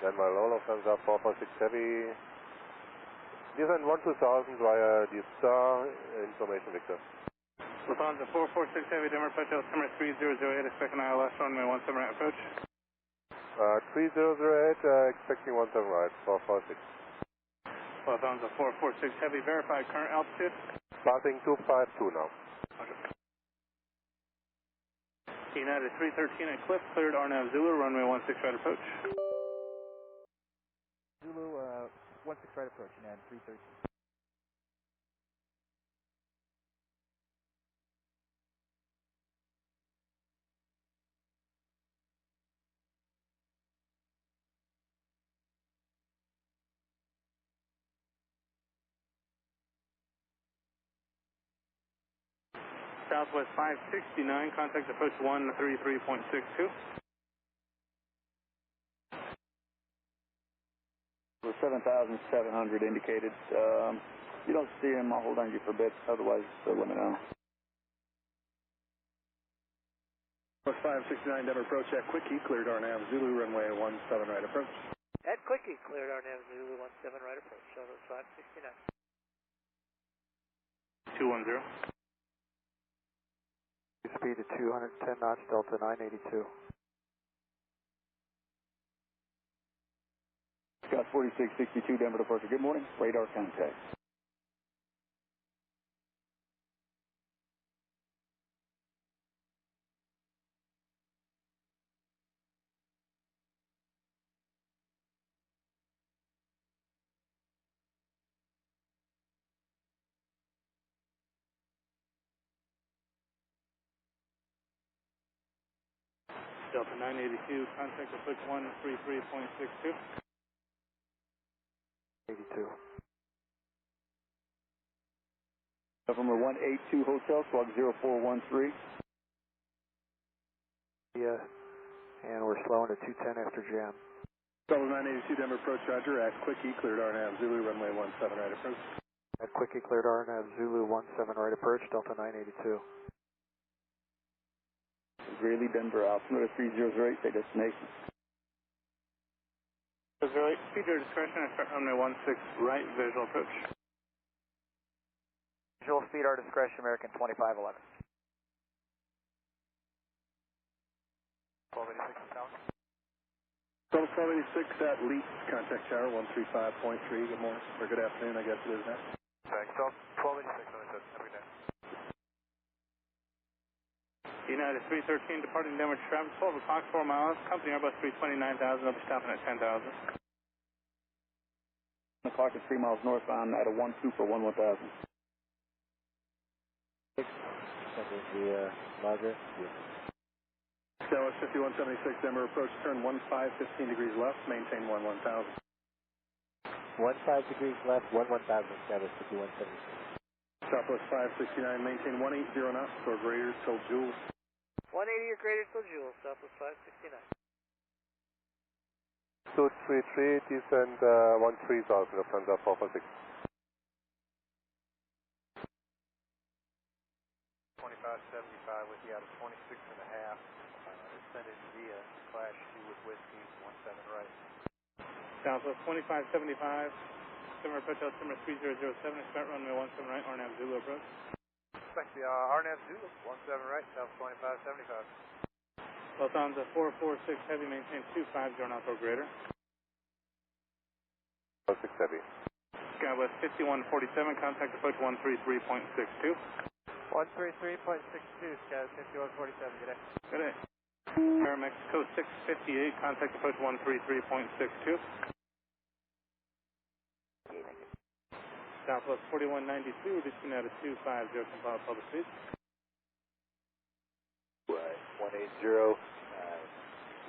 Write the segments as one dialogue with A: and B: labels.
A: Denver Lolo, Lufthansa 446 Heavy. Descent 12000 via the Star, information Victor.
B: Lufthansa 446 Heavy, Denver approach, altimeter 3008, expecting ILS, runway 17 right approach.
A: 3008, expecting 17 right, 446.
B: Lufthansa 446 Heavy, verified current altitude.
A: Passing 252 now.
B: Okay. United 313 at Cliff, cleared RNAV Zulu, runway 16 right approach.
C: Zulu, 16 right approach, United 313.
B: Southwest 569, contact approach 133.62.
D: 7,700 indicated. You don't see him, I'll hold on you for a bit, otherwise let me know.
E: Southwest 569, Denver approach at Quickie, cleared RNAV Zulu, runway 17 right approach.
F: At Quickie, cleared RNAV Zulu, 17 right approach, Southwest 569.
B: 210.
C: Speed at 210 knots, Delta 982.
D: Scott 4662, Denver departure. Good morning. Radar contact.
B: Delta 982, contact approach 133.62.
C: 82.
D: November 182 Hotel, squawk 0413.
C: Yeah, and we're slowing to 210 after jam.
E: Delta 982, Denver approach, Roger, at Quickie, cleared RNAV Zulu, runway 17 right approach.
C: At Quickie, cleared RNAV Zulu, 17 right approach, Delta 982.
D: Greeley, Denver, altimeter 3008, say destination.
B: 08, speed your discretion, expect runway 16 right, visual approach.
C: Visual speed, our discretion, American 2511. 1286 south.
E: 1286 at Leeds, contact tower 135.3, good morning, or good afternoon, I guess it is now.
C: Thanks, 1286, every day.
B: United 313, departing Denver traffic, 12 o'clock, 4 miles, company Airbus 329,000, I'll be stopping at 10,000.
D: 1 o'clock at 3 miles northbound at a 12 for 11,000.
C: The Roger.
E: Dallas 5176, Denver approach, turn 15 degrees left, maintain 11,000.
C: 15 degrees left, 11,000, Dallas 5176.
E: Southwest 569, maintain 180 knots or greater till Joule.
F: 180 or greater till Joule, Southwest 569.
A: 233, descent 13,000, Lufthansa 446.
C: 2575 with you out of 26 and a half. Descended via clash 2 with whiskey, 17 right.
B: Southwest 2575, Denver approach, altimeter 3007, expect runway 17 right, RNAV Zulu approach.
C: Expect the RNAV Zulu, 17 right, South 2575.
B: Lufthansa 446 Heavy, maintain 250 knots or greater.
A: 6 Heavy.
B: Skywest 5147, contact approach 133.62.
C: 133.62, Sky 5147, good day.
B: Good day. Aeromexico 658, contact approach 133.62. Southwest 4192, reaching out of 250, compile public speed.
C: Right, 180,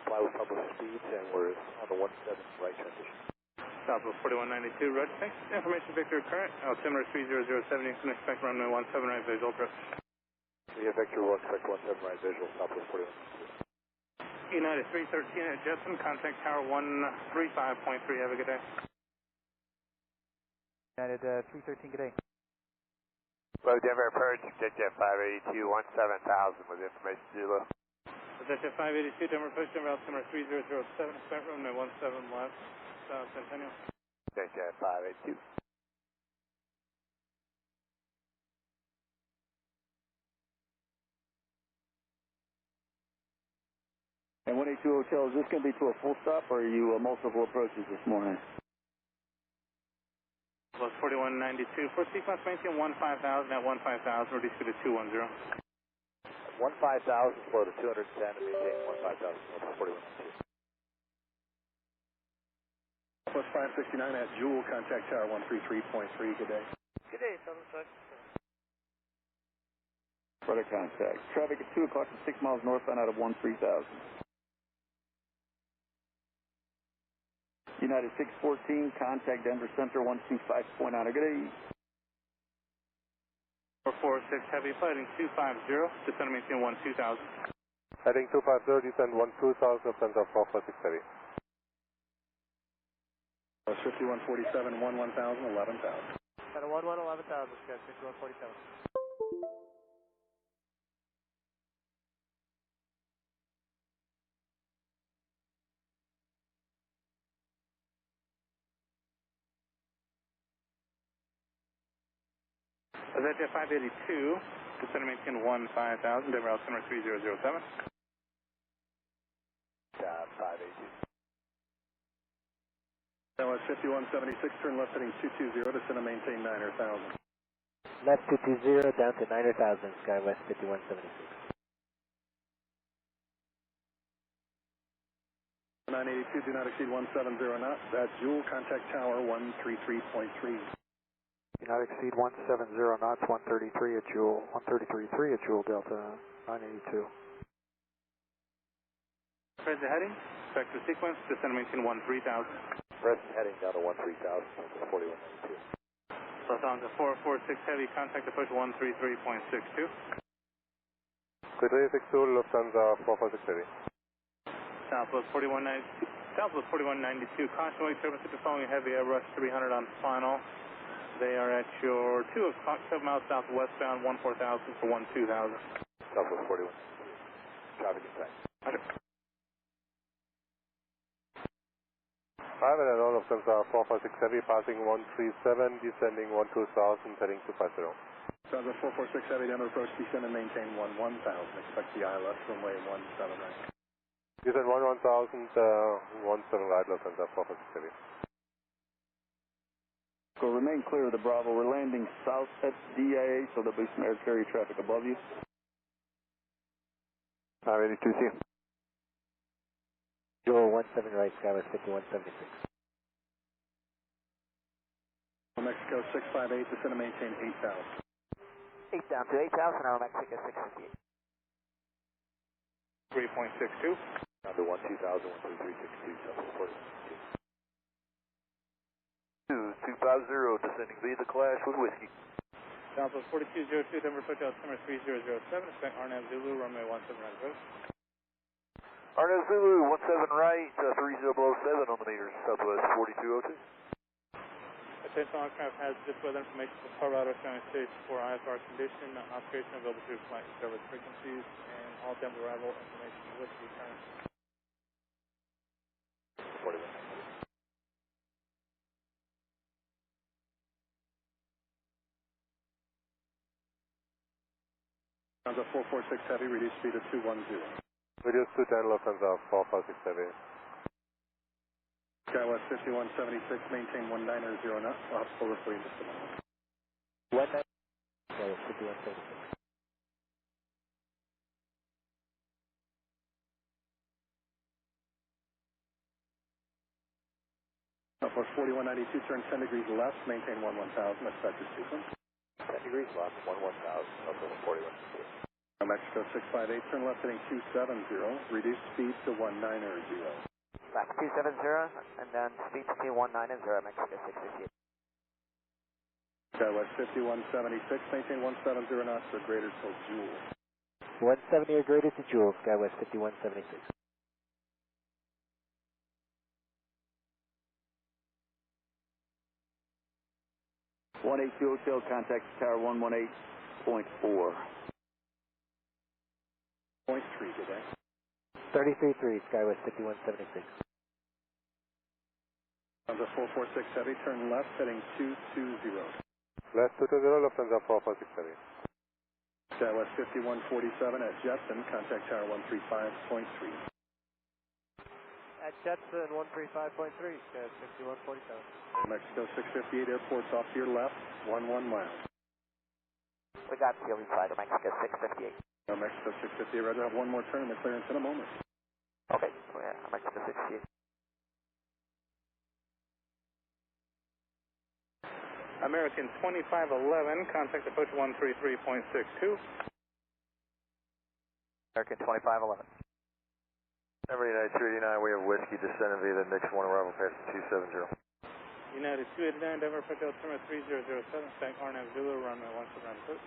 C: fly with public speeds, and we're on the 17 right transition.
B: Southwest 4192, roger, thanks. Information Victor current, altimeter 3007, you can expect runway 17 right, visual approach.
C: We have Victor, we'll expect 17 right, visual, Southwest 4192.
B: United 313 at Jetson, contact tower 135.3, have a good day.
C: United 313, good day.
G: Hello, Denver approach, JetJet 582, 17,000 with information Zulu.
B: Possession 582, Denver approach, Denver altimeter 3007, expect runway 17 left, Centennial.
C: Possession 582.
D: And 182 Hotel, is this going to be to a full stop or are you multiple approaches this morning?
B: Plus 4192, for sequence maintain 15,000 at 15,000, reduce to 210.
C: 15,000 for the 210 and maintain 15,000 for 4192.
E: Plus 569 at Jewel, contact tower 133.3, good day.
F: Good day, Southwest 567.
D: Further contact. Traffic at 2 o'clock and 6 miles northbound out of 13,000. United 614, contact Denver Center 125.9. Good day.
B: 446 Heavy, fighting 250, descend and maintain 12,000.
A: Heading 250, descend 12,000, center 446 Heavy.
E: Plus 5147, 11,000, 11,000.
F: Got a 11,000, guys, 5147.
B: Possession 582, descend and maintain 15,000, Denver altimeter 3007.
C: 582.
E: That was 5176, turn left heading 220, descend and maintain 9,000.
G: Left 220 down to 9,000, Skywest 5176.
E: 982, do not exceed 170 knots. At Jewel, contact tower 133.3.
H: Do not exceed 170 knots, 133 at Jewel, 133.3 at Jewel Delta 982.
B: Present heading, vector sequence, descend and maintain 13,000.
C: Present heading down to 13,000, 4192.
B: Plus on to 446 Heavy, contact approach 133.62.
A: Good day, 62, Lufthansa 446 Heavy.
B: Southwest 4192, caution wake turbulence at the following Heavy, Airbus 300 on final. They are at your 2 o'clock, 7 miles southwestbound, 14,000 for 12,000.
C: Southwest 41. Traffic impact.
A: 5 and all Lufthansa 446 Heavy, passing 137, descending 12,000, heading 250.
E: Southwest 446 Heavy, Denver approach, descend and maintain 11,000. Expect the ILS runway 17 right.
A: Descend 11,000, 17 right, Lufthansa 446 Heavy.
D: So remain clear of the Bravo. We're landing south at DIA, so there'll be some air carrier traffic above you.
H: 582C.
G: Joel 17 right, Skywest 5176.
E: Mexico 658, descend and maintain 8,000.
G: 8 down to 8,000, now Mexico 658.
B: 3.62.
C: Down to 12,000, 13362, Southwest 4192. 250, descending via the Clash with Whiskey.
B: Southwest 4202, Denver approach altimeter 3007, expect RNAV Zulu, runway 17 right approach.
C: RNAV Zulu, 17 right, 3007 on the meters, Southwest 4202.
B: Attention, all aircraft has this weather information for Colorado, United States for IFR condition, operation available through flight service frequencies, and all Denver arrival information with the current.
C: 41.
E: Lufthansa 446 Heavy, reduce speed to 210.
A: Reduce to 10, Lufthansa 446 Heavy.
E: Skywest 5176, maintain 190 knots. I'll have to pull this for you in just a moment.
G: 19. Skywest 5176.
E: Southwest 4192, turn 10 degrees left, maintain 11,000. That's vector sequence.
C: 10 degrees left, 11,000, Southwest 4192.
E: Mexico 658, turn left heading 270, reduce speed to 190.
G: Left 270, and then speed to 190, Mexico 658.
E: Skywest 5176, maintain 170 knots or greater till Jewel.
G: 170 or greater to Jewel, Skywest 5176.
D: Hotel, contact tower 118.4.
E: 0.3 today.
G: 33-3, Skywest 5176.
E: Lufthansa 446 Heavy, turn left, heading 220.
A: Left 220, Lufthansa 446 Heavy.
E: Skywest 5147 at Jetson, contact tower 135.3.
F: At Jetson 135.3, Skywest 5147.
E: Mexico 658, airport's off to your left, 11 miles.
G: We got CLE flight of Mexico 658.
E: Mexico 658, roger, have one more turn in the clearance in a moment.
G: Okay, yeah, Mexico 658.
B: American 2511, contact approach 133.62.
G: American 2511.
I: Number United 289, we have whiskey descending via the next one arrival past 270.
B: United 289, Denver approach altimeter 3007, stack RNAV Zulu, runway 17 right approach.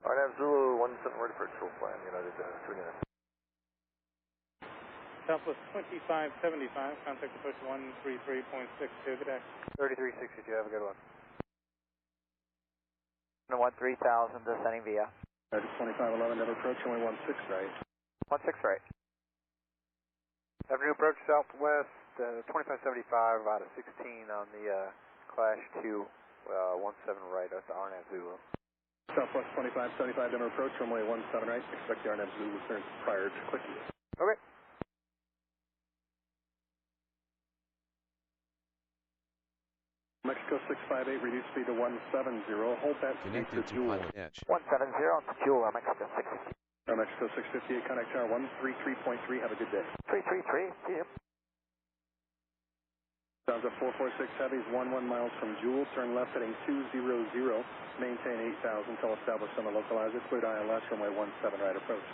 I: RNAV Zulu 17 ready for control plan, United 289.
B: Southwest 2575, contact approach 133.62, good day.
C: 3362, have a good one.
G: 3000, descending via.
E: 2511, never approach, only 16 right.
G: 16 right.
C: Avenue approach southwest, 2575 out of 16 on the Clash 2, 17 right, that's RNAV Zulu.
E: Southwest 2575, never approach, runway 17 right, expect the RNAV Zulu clearance prior to quickie.
C: Okay.
E: Mexico 658, reduce speed to 170, hold that speed
J: Connected to
E: Jewel.
J: PilotEdge.
G: 170 to Jewel, Mexico 658.
E: Mexico 658, contact tower 133.3, have a good day.
G: 333, see you.
E: Lufthansa 446 Heavies, 11 miles from Jewel, turn left heading 200, maintain 8,000 until established on the localizer, cleared ILS, runway 17 right approach.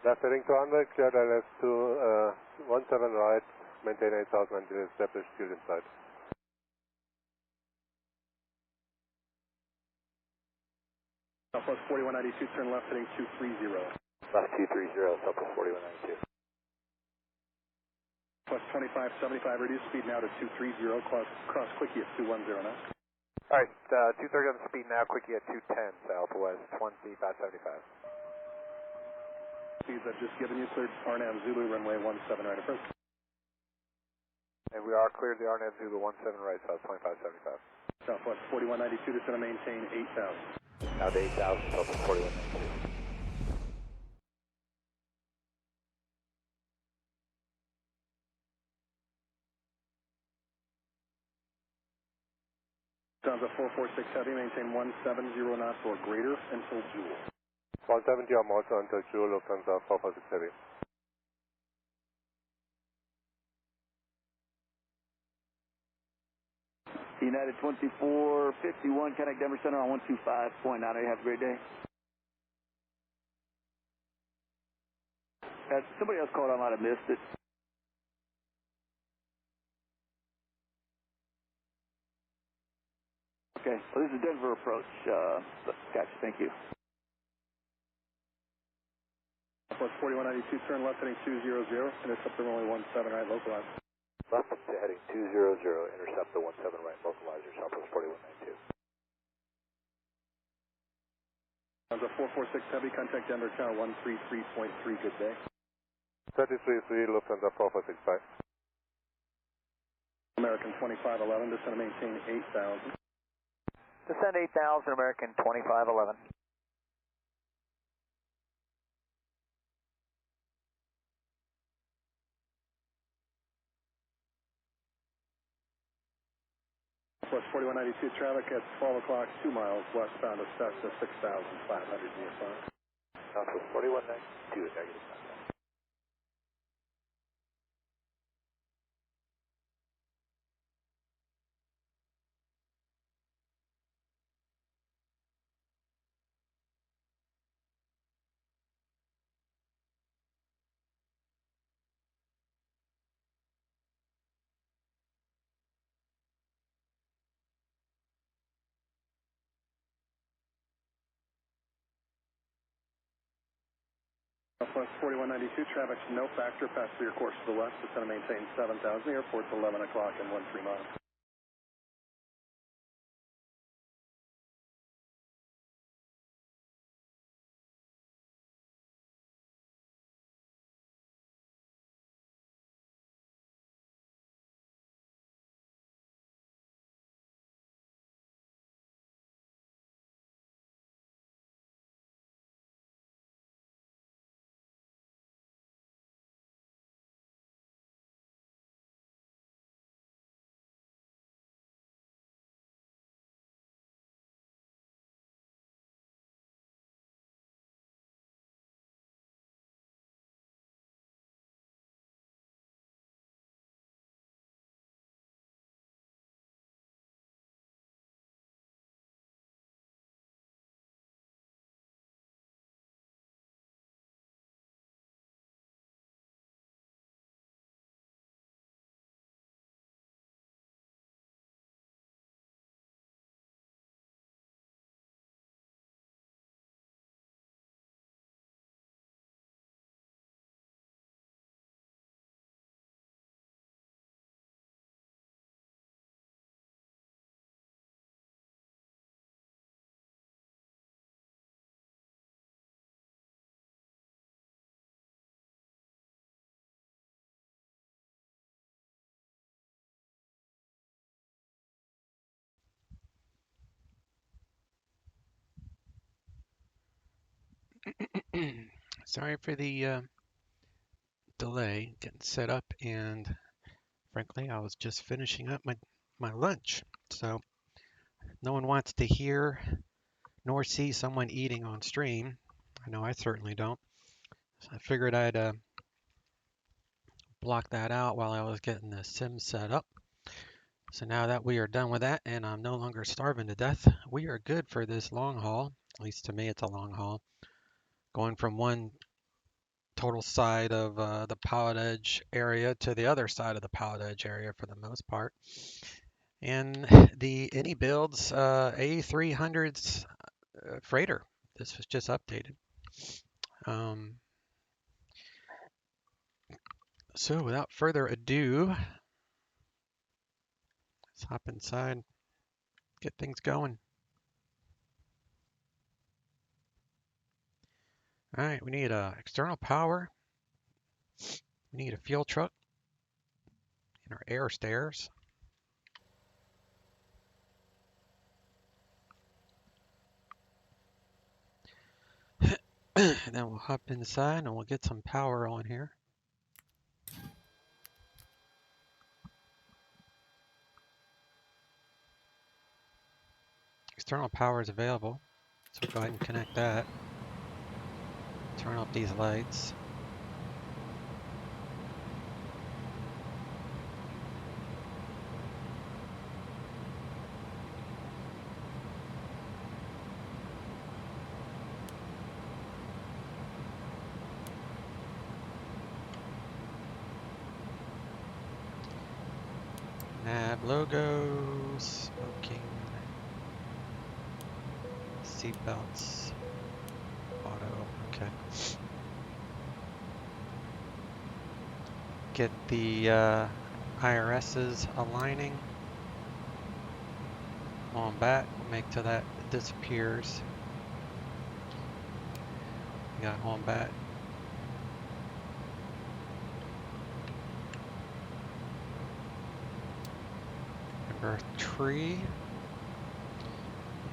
A: Left heading 200, cleared ILS to 17 right, maintain 8,000 until established field inside.
E: Southwest 4192, turn left heading 230.
I: Left 230, Southwest 4192.
E: Plus 2575, reduce speed now to 230, cross quickie at 210 now.
C: Alright, 230 on the speed now, quickie at 210 southwest, 2575.
E: Speeds I've just given you, cleared RNAV Zulu, runway 17 right approach.
C: And we are cleared the RNAV Zulu 17 right, south 2575.
E: Southwest 4192, just going to maintain 8,000.
I: Now to 8,000, Southwest 4192.
E: Lufthansa 446 Heavy, maintain 170 knots or greater until Jewel.
A: 170 or more until Jewel, Lufthansa 446 Heavy.
D: United 2451, contact Denver Center on 125.9. Have a great day. Somebody else called, I might have missed it. Okay, well, this is Denver approach. Gotcha, thank you.
E: Southwest 4192, turn left heading 200, intercept the runway 17 right, localize.
I: Left heading 200, intercept the 17 right, localizer, Southwest 4192.
E: Lufthansa 446 Heavy, contact Denver tower 133.3, good day.
A: 33-3, Lufthansa 446 bye.
E: American 2511, just going to maintain 8,000.
G: Descend 8,000, American 2511.
E: Plus 4192 traffic at 12 o'clock, 2 miles westbound of Cessna 6,500 VFR.
I: Southwest 4192, negative.
E: Southwest 4192 traffic's no factor, pass through your course to the west, it's going to maintain 7,000. The airport's 11 o'clock and 13 miles.
J: Sorry for the delay getting set up, and frankly, I was just finishing up my lunch. So no one wants to hear nor see someone eating on stream. I know I certainly don't. So I figured I'd block that out while I was getting the sim set up. So now that we are done with that and I'm no longer starving to death, we are good for this long haul. At least to me, it's a long haul. Going from one total side of the PilotEdge area to the other side of the PilotEdge area for the most part. And the IniBuilds A300's freighter. This was just updated. So without further ado, let's hop inside, get things going. All right, we need external power. We need a fuel truck and our air stairs. And then we'll hop inside and we'll get some power on here. External power is available, so we'll go ahead and connect that. Turn off these lights. Nav logo, smoking, seatbelts, auto, okay. Get the IRS's aligning on bat, we'll make till that disappears. We got on bat. Number 3, and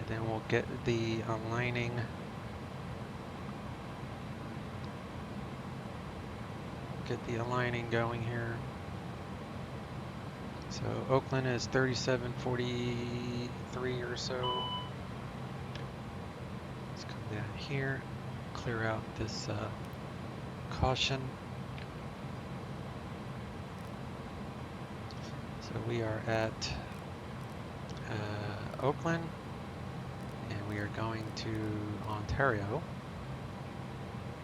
J: then we'll get the aligning going here. So Oakland is 3743 or so. Let's come down here, clear out this caution. So we are at Oakland, and we are going to Ontario.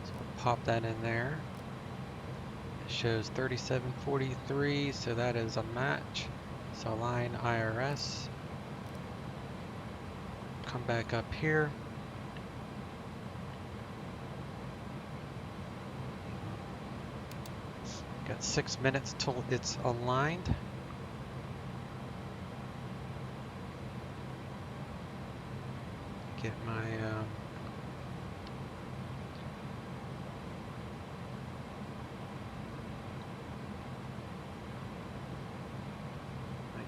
J: So we'll pop that in there. It shows 3743, so that is a match. So line IRS. Come back up here. Got 6 minutes till it's aligned. Get my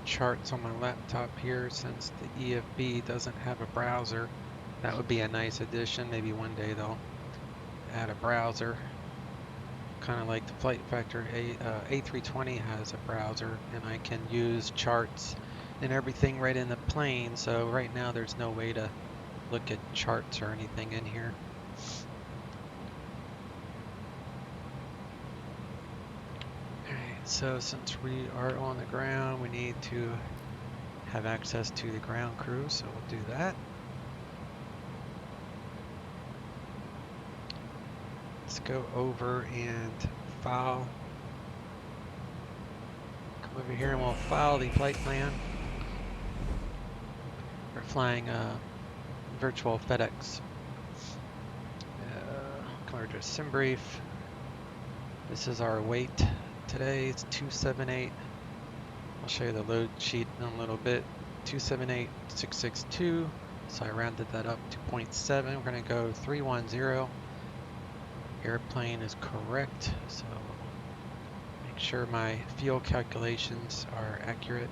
J: charts on my laptop here, since the EFB doesn't have a browser. That would be a nice addition. Maybe one day they'll add a browser, kind of like the Flight Factor A320 has a browser, and I can use charts and everything right in the plane. So right now there's no way to look at charts or anything in here. So since we are on the ground, we need to have access to the ground crew, so we'll do that. Let's go over and file. Come over here and we'll file the flight plan. We're flying virtual FedEx. Come over to sim brief. This is our weight. Today it's 278. I'll show you the load sheet in a little bit. 278,662. So I rounded that up to 0.7. We're going to go 310. Airplane is correct. So make sure my fuel calculations are accurate,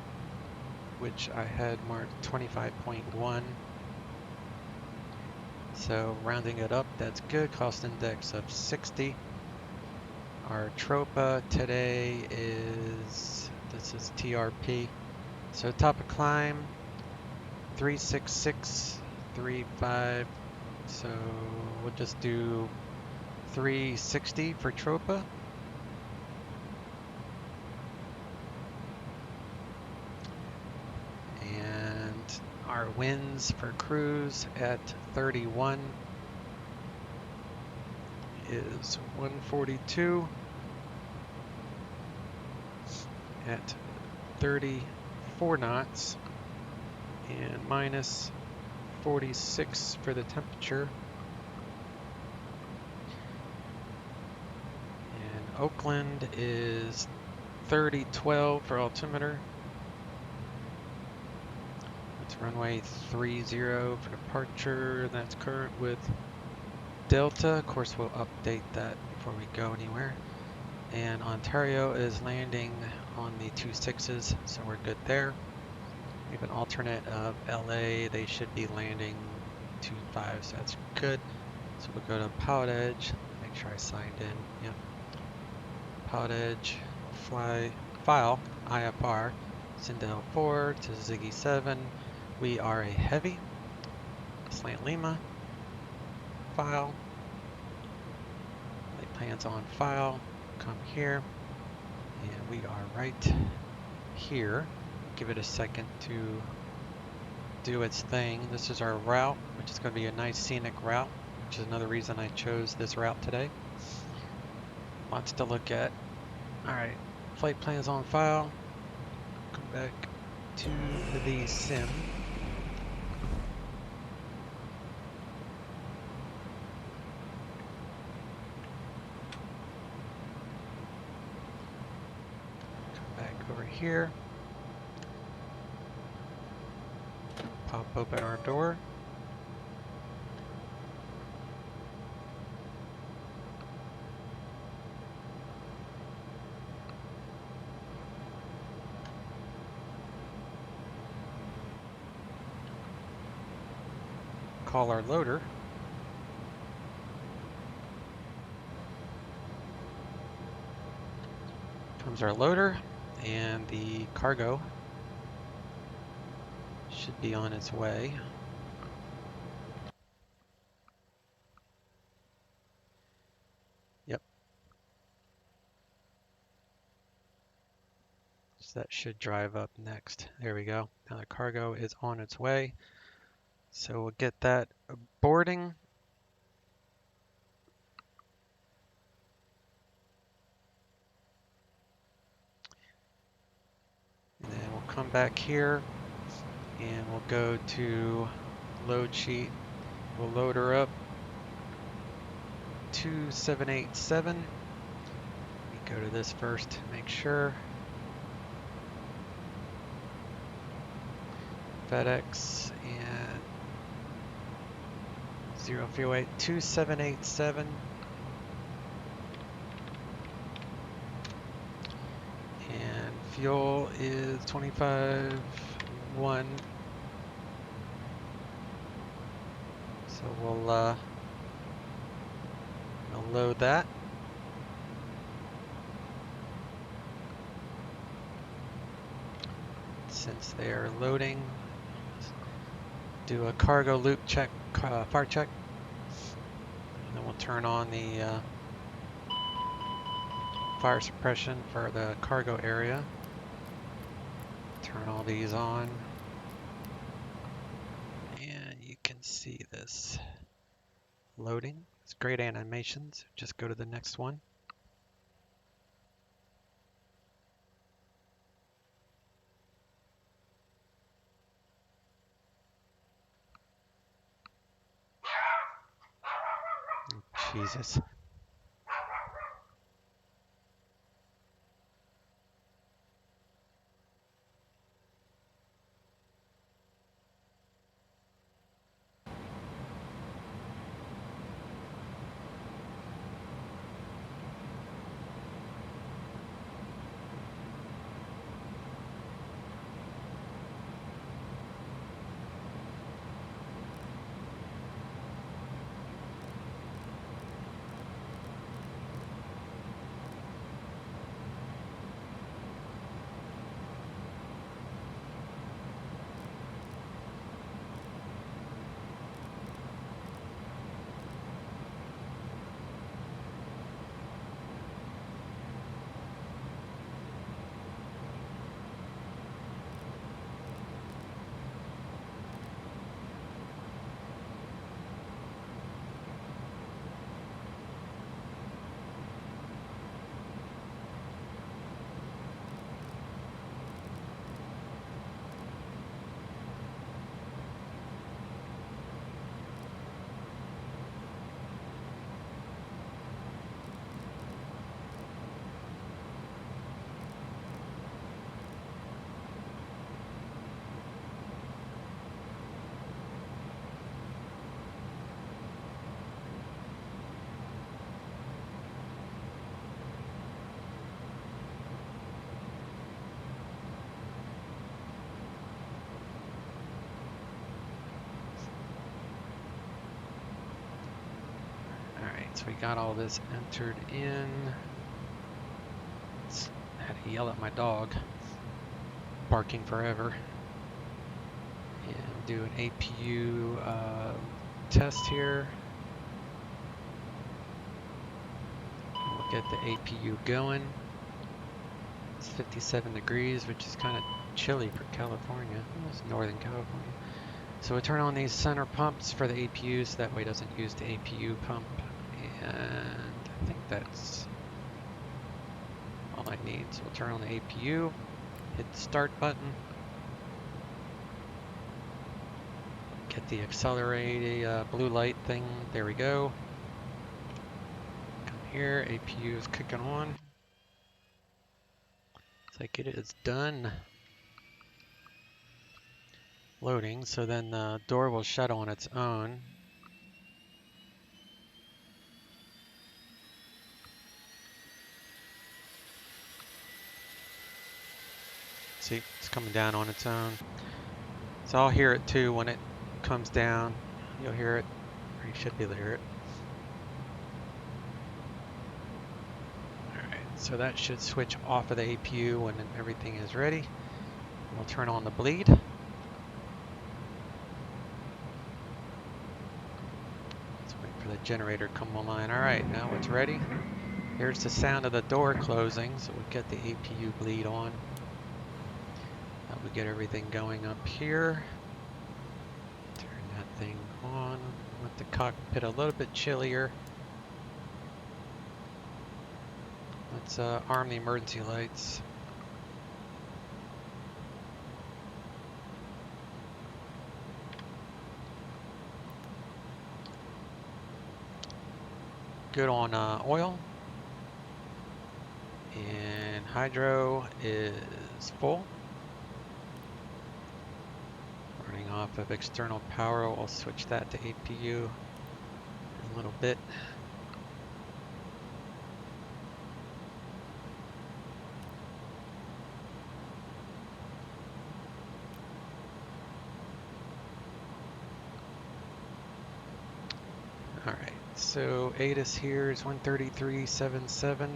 J: which I had marked 25.1. So rounding it up, that's good. Cost index of 60. Our tropa today is, this is TRP. So top of climb, 36635. So we'll just do 360 for tropa. And our winds for cruise at 31 is 142 at 34 knots and minus 46 for the temperature. And Oakland is 3012 for altimeter. It's runway 30 for departure. That's current with Delta. Of course, we'll update that before we go anywhere. And Ontario is landing on the 26s, so we're good there. We have an alternate of LA. They should be landing 25, so that's good. So we'll go to PilotEdge. Make sure I signed in. Yep. PilotEdge, fly file IFR, Sindel 4 to Ziggy 7. We are a heavy. Slant Lima. File. Lay plans on file. Come here. And we are right here. Give it a second to do its thing. This is our route, which is going to be a nice scenic route, which is another reason I chose this route today. Lots to look at. Alright, flight plans on file. Come back to the sim. Come back over here. Pop open our door. Call our loader. Comes our loader, and the cargo should be on its way. Yep. So that should drive up next. There we go. Now the cargo is on its way. So we'll get that boarding. And then we'll come back here and we'll go to load sheet. We'll load her up. 2787. We go to this first to make sure. FedEx and 0 fuel weight 2787. And fuel is 25.1. So we'll load that. Since they are loading, do a cargo loop check, fire check, and then we'll turn on the fire suppression for the cargo area. Turn all these on, and you can see this loading. It's great animations. Just go to the next one. Jesus. we got all this entered in. I had to yell at my dog, barking forever. And do an APU test here. We'll get the APU going. It's 57 degrees, which is kind of chilly for California. It's Northern California. So we turn on these center pumps for the APU so that way it doesn't use the APU pump. And I think that's all I need. So we'll turn on the APU, hit the start button, get the accelerate blue light thing. There we go. Come here, APU is kicking on. Looks like it is done loading, so then the door will shut on its own. See, it's coming down on its own. So I'll hear it too when it comes down. You'll hear it, or you should be able to hear it. Alright, so that should switch off of the APU when everything is ready. We'll turn on the bleed. The generator come online. Alright, now it's ready. Here's the sound of the door closing, so we'll get the APU bleed on. That will get everything going up here. Turn that thing on. Let the cockpit a little bit chillier. Let's arm the emergency lights. Good on oil, and hydro is full. Running off of external power, we'll switch that to APU in a little bit. All right. So ATIS here is 133.77.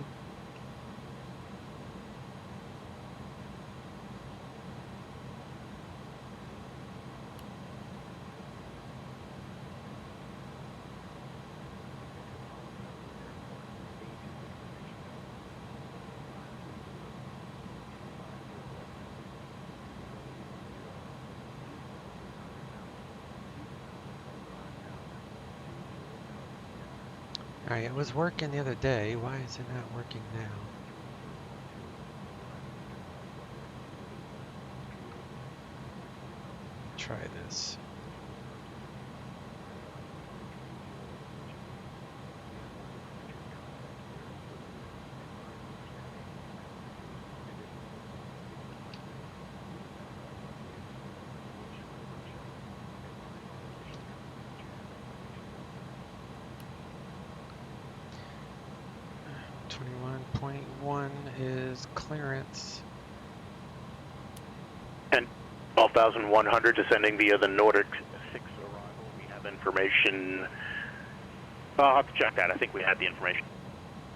J: Alright, it was working the other day. Why is it not working now? Try this. Is clearance.
K: And 12,100 descending via the Nordic 6 arrival. We have information. I'll have to check that. I think we had the information.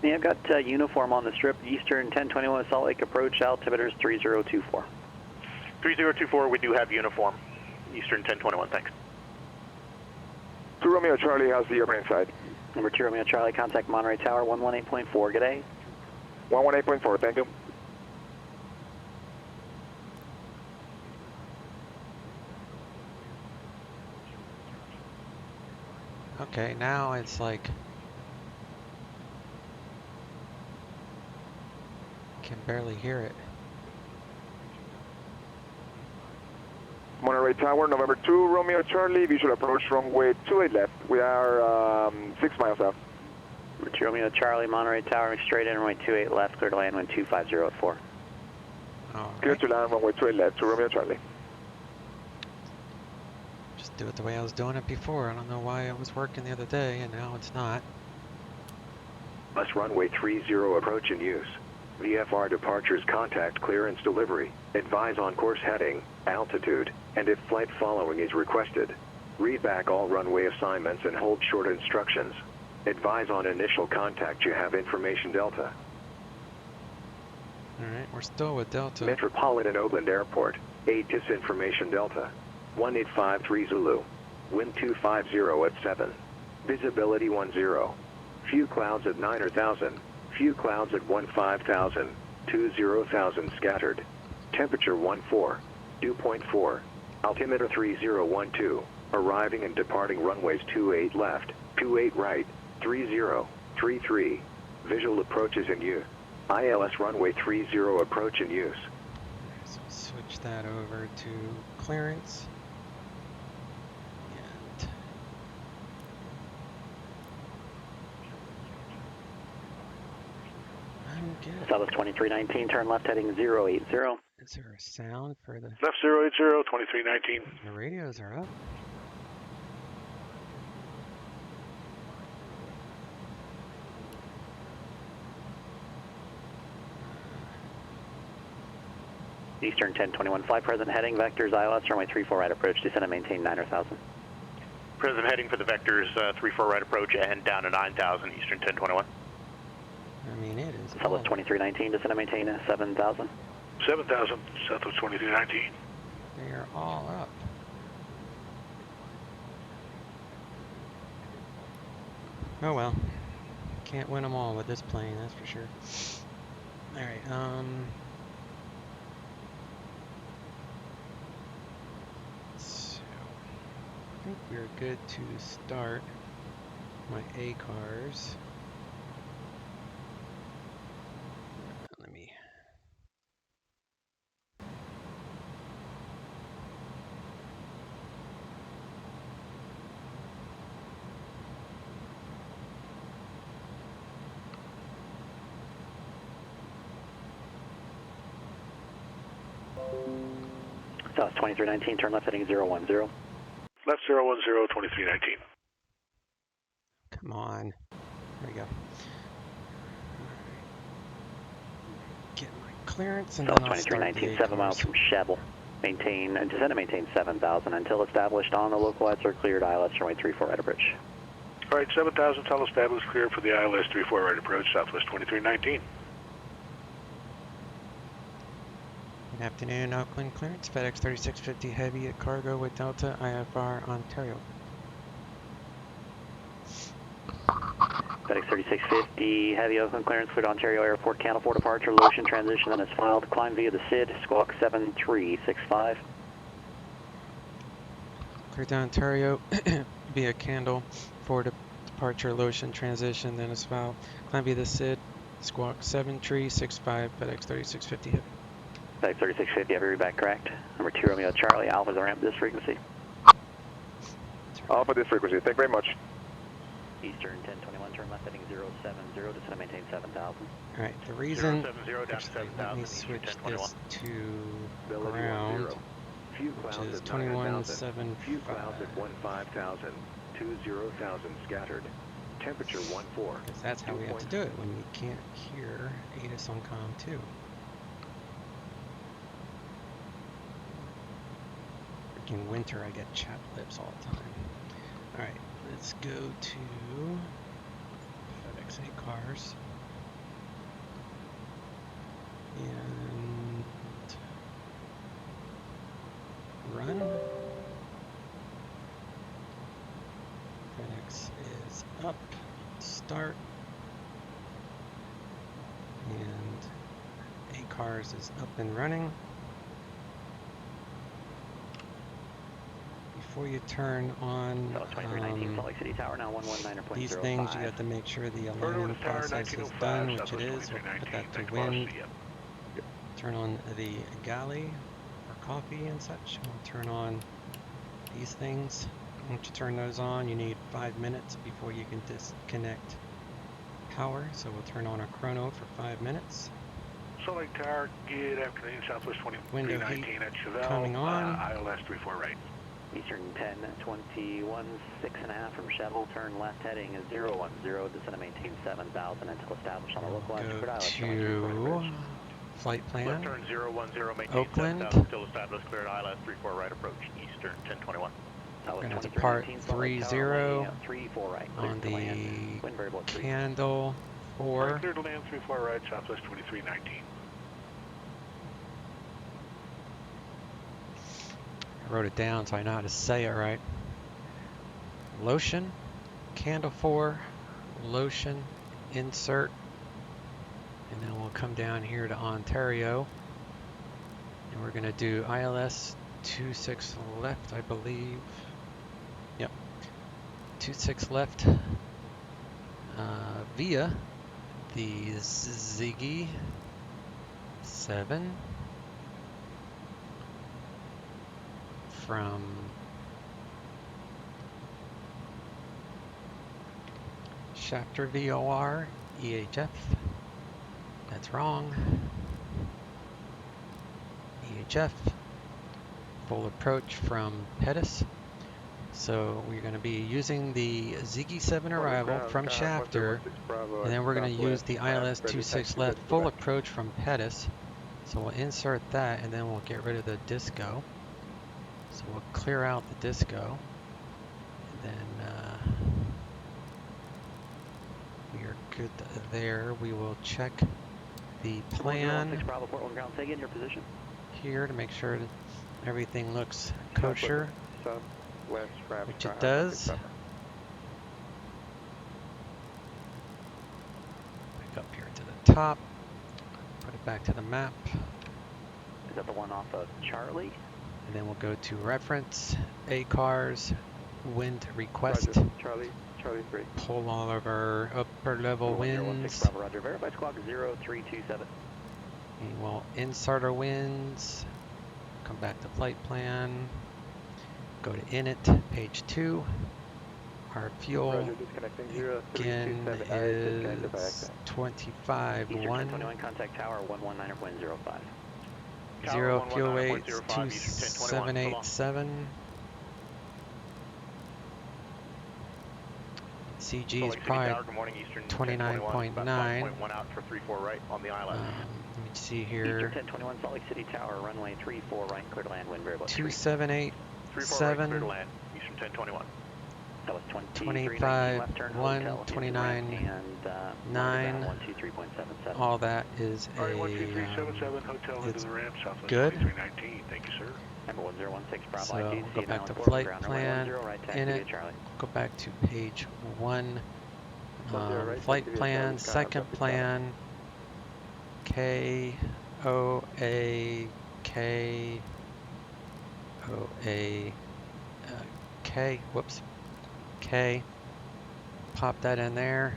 L: Yeah, I've got uniform on the strip. Eastern 1021 Salt Lake approach. Altimeter is 3024.
K: 3024, we do have uniform. Eastern 1021, thanks.
M: 2 Romeo Charlie, how's the airplane side?
L: Number 2 Romeo Charlie, contact Monterey Tower 118.4. Good day.
M: 118.4, thank you.
J: Okay, now it's like can barely hear it.
M: Monterey Tower, November 2 Romeo Charlie, visual approach runway 28 left. We are 6 miles out.
L: Number 2 Romeo Charlie, Monterey Tower, straight in, runway 28 left, clear to land, wind 250 at 4.
M: Clear to land, runway 28 left, 2 Romeo Charlie.
J: Just do it the way I was doing it before. I don't know why it was working the other day and now it's not.
N: Bus runway 30 approach in use. VFR departures contact clearance delivery. Advise on course heading, altitude, and if flight following is requested. Read back all runway assignments and hold short instructions. Advise on initial contact you have information Delta.
J: Alright, we're still with Delta.
N: Metropolitan Oakland Airport, 8 disinformation Delta. 1853 Zulu. Wind 250 at 7. Visibility 10. Few clouds at 9 or 1,000. Few clouds at 15,000. 20,000 scattered. Temperature 14. Dew point 4. Altimeter 3012. Arriving and departing runways 28 left, 28 right, 3033. Visual approaches in use. ILS runway 30 approach in use.
J: So switch that over to clearance. And
L: Southwest 2319, turn left heading 080.
J: Is there a sound for the...
O: Left 080, 2319.
J: The radios are up.
L: Eastern 1021, fly present heading, vectors, ILS, runway 34 right approach, descend and maintain 9 or 1,000.
K: Present heading for the vectors, 34 right approach and down to 9,000, Eastern 1021.
J: I mean, it is.
L: Southwest 2319, descend and maintain 7,000.
O: 7,000, Southwest 2319.
J: They are all up. Oh well. Can't win them all with this plane, that's for sure. Alright, so I think we're good to start my A cars. Let me
L: South 2319, turn left heading 010.
O: Left 010, 2319.
J: Come on. There we go. Get my clearance and
L: South
J: then I'll start
L: 2319, 7 miles from Shabelle. Maintain and descend and maintain 7,000 until established on the local lights are cleared. ILS runway 34 right approach.
O: All right, 7,000 until established, clear for the ILS 34 right approach, Southwest 2319.
J: Good afternoon, Oakland clearance, FedEx 3650 heavy at cargo with Delta, IFR, Ontario.
L: FedEx 3650 heavy Oakland clearance with Ontario Airport, Canal 4 departure, Lotion transition, then is filed. Climb via the SID, squawk 7365.
J: Clear to Ontario via Candle 4 departure, Lotion transition, then is filed. Climb via the SID, squawk 7365, FedEx 3650 heavy.
L: FedEx 3650, heavy readback correct. Number 2 Romeo Charlie, Alpha is the ramp this frequency.
M: Alpha this frequency, thank you very much.
L: Eastern 1021, turn left heading 070, descend and maintain 7,000.
J: Alright, the reason,
K: 070 down to 7,000,
J: let me switch this to ground, which is 2175.
N: Few clouds at 15,000, 20,000 scattered. Temperature 14.
J: Because that's how we have to do it when we can't hear ATIS on COM 2. In winter I get chapped lips all the time. Alright, let's go to FedEx A cars and run. FedEx is up, start, and A cars is up and running. Before you turn on these things, you have to make sure the alignment process is done, which it is. We'll put that to wind. Turn on the galley or coffee and such. We'll turn on these things. Once you turn those on, you need 5 minutes before you can disconnect power. So we'll turn on our chrono for 5 minutes.
O: Salt Lake Tower, good afternoon, Southwest 2319 at Chevelle.
J: Coming on.
O: ILS 34 right.
L: Eastern 1021, 6.5 from Shabelle, turn left heading is 010, descend and maintain 7,000 until established on the local ILS.
J: Go to flight plan,
K: Left turn 010, maintain
J: Oakland.
K: 7,000 until established, cleared ILS 34 right approach, Eastern 1021.
J: We're going to depart 30 on the Candle 4.
O: Clear to land 34 right, Southwest 2319.
J: I wrote it down so I know how to say it right. Lotion, Candle 4, Lotion, insert, and then we'll come down here to Ontario, and we're going to do ILS 26 left, I believe. Yep, 26 left via the Ziggy 7 from Shafter VOR EHF. That's wrong. EHF. Full approach from Pettis. So we're going to be using the Ziggy 7 arrival from Shafter, and then we're going to use the ILS 26 left full approach from Pettis. So we'll insert that, and then we'll get rid of the disco. So we'll clear out the disco, and then we are good there. We will check the plan here to make sure that everything looks kosher, which it does. Back up here to the top, put it back to the map.
L: Is that the one off of Charlie?
J: And then we'll go to reference, ACARS, wind request.
C: Charlie 3.
J: Pull all of our upper level winds.
L: Bravo, Roger. Verify squawk 0327.
J: And we'll insert our winds. Come back to flight plan. Go to init, page 2. Our fuel again is 25.1.
L: 21 contact tower 119.05.
J: 0 fuel weight 2787. CG is probably 29.9.
K: out for 34 right on the island.
J: Let me see here.
L: 1021 Salt Lake City Tower, runway 34 right, clear to land, wind variable
J: 2787.
K: Clear to land, Eastern 1021.
L: That was
J: 25.1, 29.9. All that is a it's good.
O: Thank you, sir.
L: Number 1016 Bravo.
J: So go back to flight plan, in it, go back to page 1, flight plan, second plan, KOA, whoops, K, pop that in there.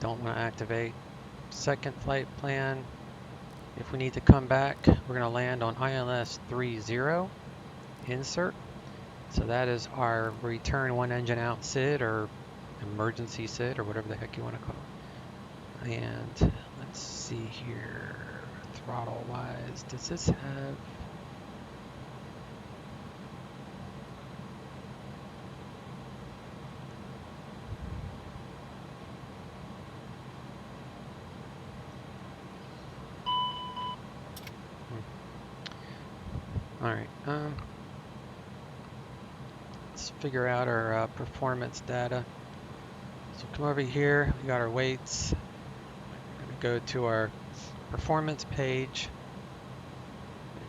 J: Don't want to activate. Second flight plan. If we need to come back, we're going to land on ILS 30, insert. So that is our return one engine out SID, or emergency SID, or whatever the heck you want to call it. And let's see here, throttle wise, does this have... Alright, let's figure out our performance data. So come over here, we got our weights. We're going to go to our performance page,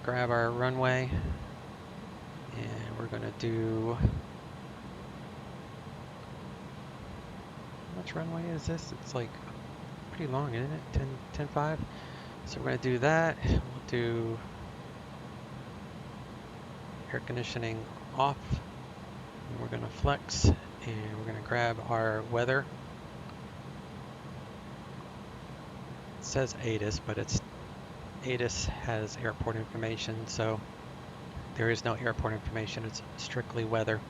J: grab our runway, and we're going to do... How much runway is this? It's like pretty long, isn't it? 10.5. So we're going to do that. We'll do air conditioning off, and we're going to flex, and we're going to grab our weather. It says ATIS, but it's ATIS has airport information, so there is no airport information. It's strictly weather.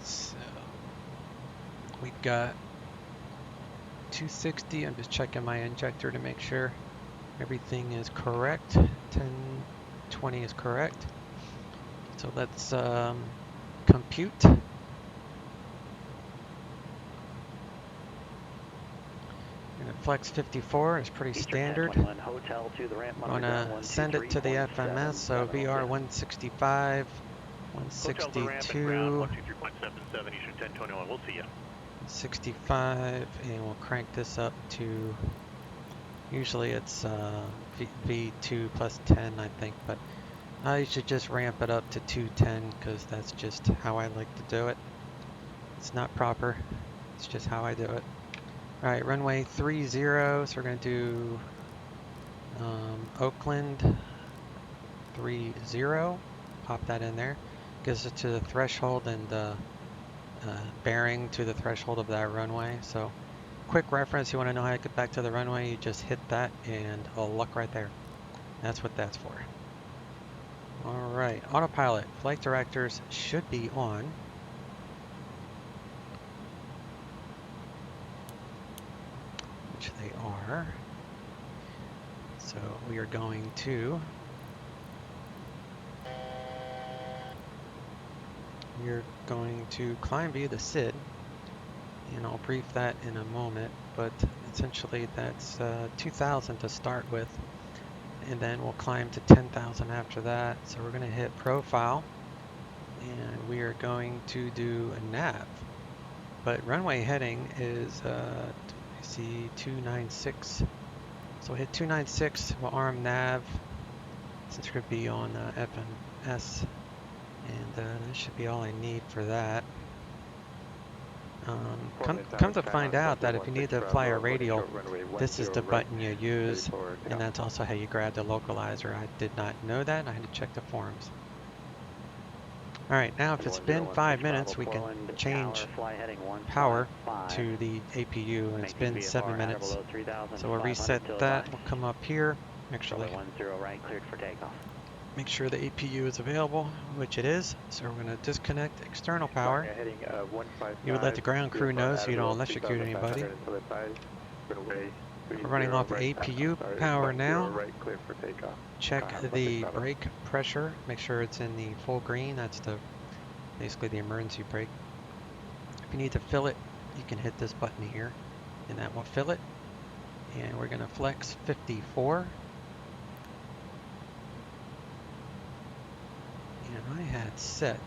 J: So we've got 260. I'm just checking my injector to make sure everything is correct. 1020 is correct. So let's compute. We're going to Flex 54 is pretty standard.
L: Hotel to the ramp.
J: I'm gonna send it to the FMS, so VR 165, 162, 65, and we'll crank this up to, usually it's V2 plus 10 I think, but I should just ramp it up to 210 because that's just how I like to do it. It's not proper, it's just how I do it. Alright, runway 30, so we're going to do Oakland 30, pop that in there. Gives it to the threshold and bearing to the threshold of that runway. So, quick reference, you want to know how to get back to the runway, you just hit that and it'll look right there. That's what that's for. Alright, autopilot, flight directors should be on. Which they are. So we are going to climb via the SID, and I'll brief that in a moment, but essentially that's 2,000 to start with, and then we'll climb to 10,000 after that. So we're going to hit profile, and we are going to do a nav, but runway heading is see 296, so we'll hit 296, we'll arm nav since we're going to be on FMS, and that should be all I need for that. Come to find out that if you need to fly a radial, this is the button you use, and that's also how you grab the localizer. I did not know that, I had to check the forums. Alright, now if it's been 5 minutes, we can change power to the APU, and it's been 7 minutes. So we'll reset that, we'll come up here, actually, make sure the APU is available, which it is. So we're going to disconnect external power. You would let the ground crew know so you don't electrocute anybody. We're running off APU power now. Check the brake pressure, make sure it's in the full green. That's basically the emergency brake. If you need to fill it, you can hit this button here, and that will fill it. And we're going to flex 54. And I had set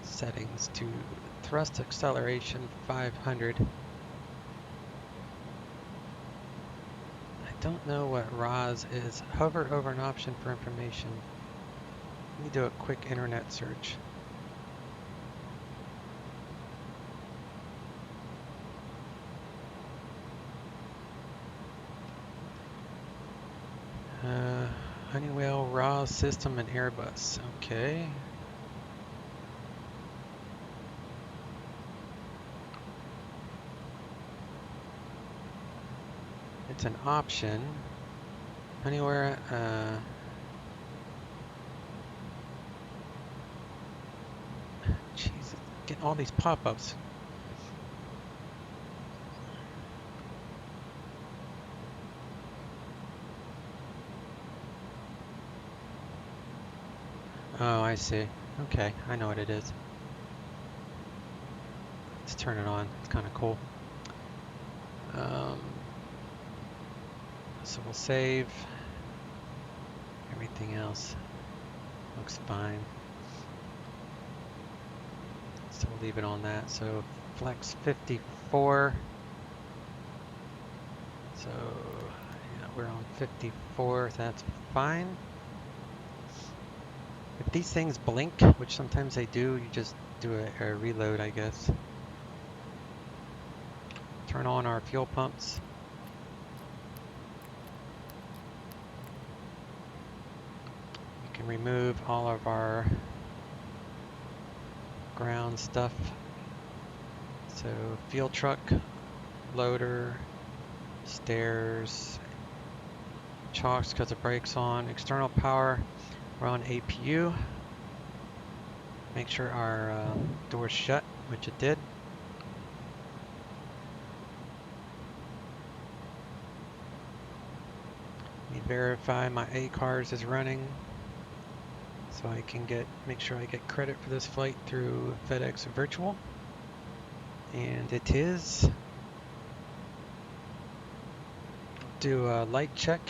J: settings to thrust acceleration 500. I don't know what ROS is. Hover over an option for information. Let me do a quick internet search. Honeywell, ROS system, and Airbus. Okay. It's an option. Honeywell, jeez, getting all these pop-ups. Oh, I see. Okay, I know what it is. Let's turn it on. It's kind of cool. So we'll save. Everything else looks fine. So we'll leave it on that. So flex 54. So yeah, we're on 54. That's fine. If these things blink, which sometimes they do, you just do a reload, I guess. Turn on our fuel pumps. We can remove all of our ground stuff. So fuel truck, loader, stairs, chocks because the brake's on, external power. We're on APU. Make sure our door's shut, which it did. Let me verify my ACARS is running, so I can make sure I get credit for this flight through FedEx Virtual. And it is. do a light check.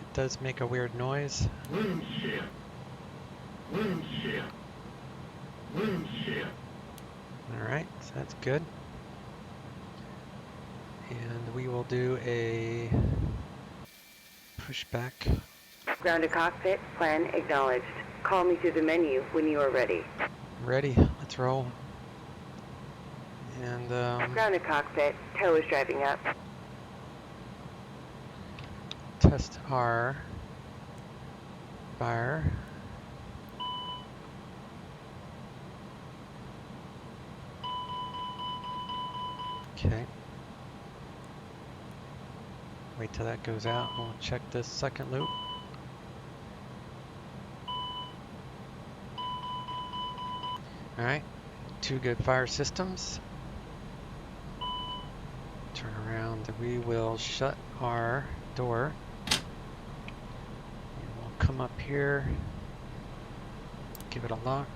J: It does make a weird noise.
P: Wind shear. Wind shear. Wind shear.
J: Alright, so that's good. And we will do a pushback.
Q: Ground to cockpit, plan acknowledged. Call me through the menu when you are ready.
J: Ready, let's roll. And
Q: ground to cockpit, tow is driving up.
J: Test our fire. Okay. Wait till that goes out. We'll check this second loop. Alright, 2 good fire systems. Turn around, we will shut our door. And we'll come up here, give it a lock.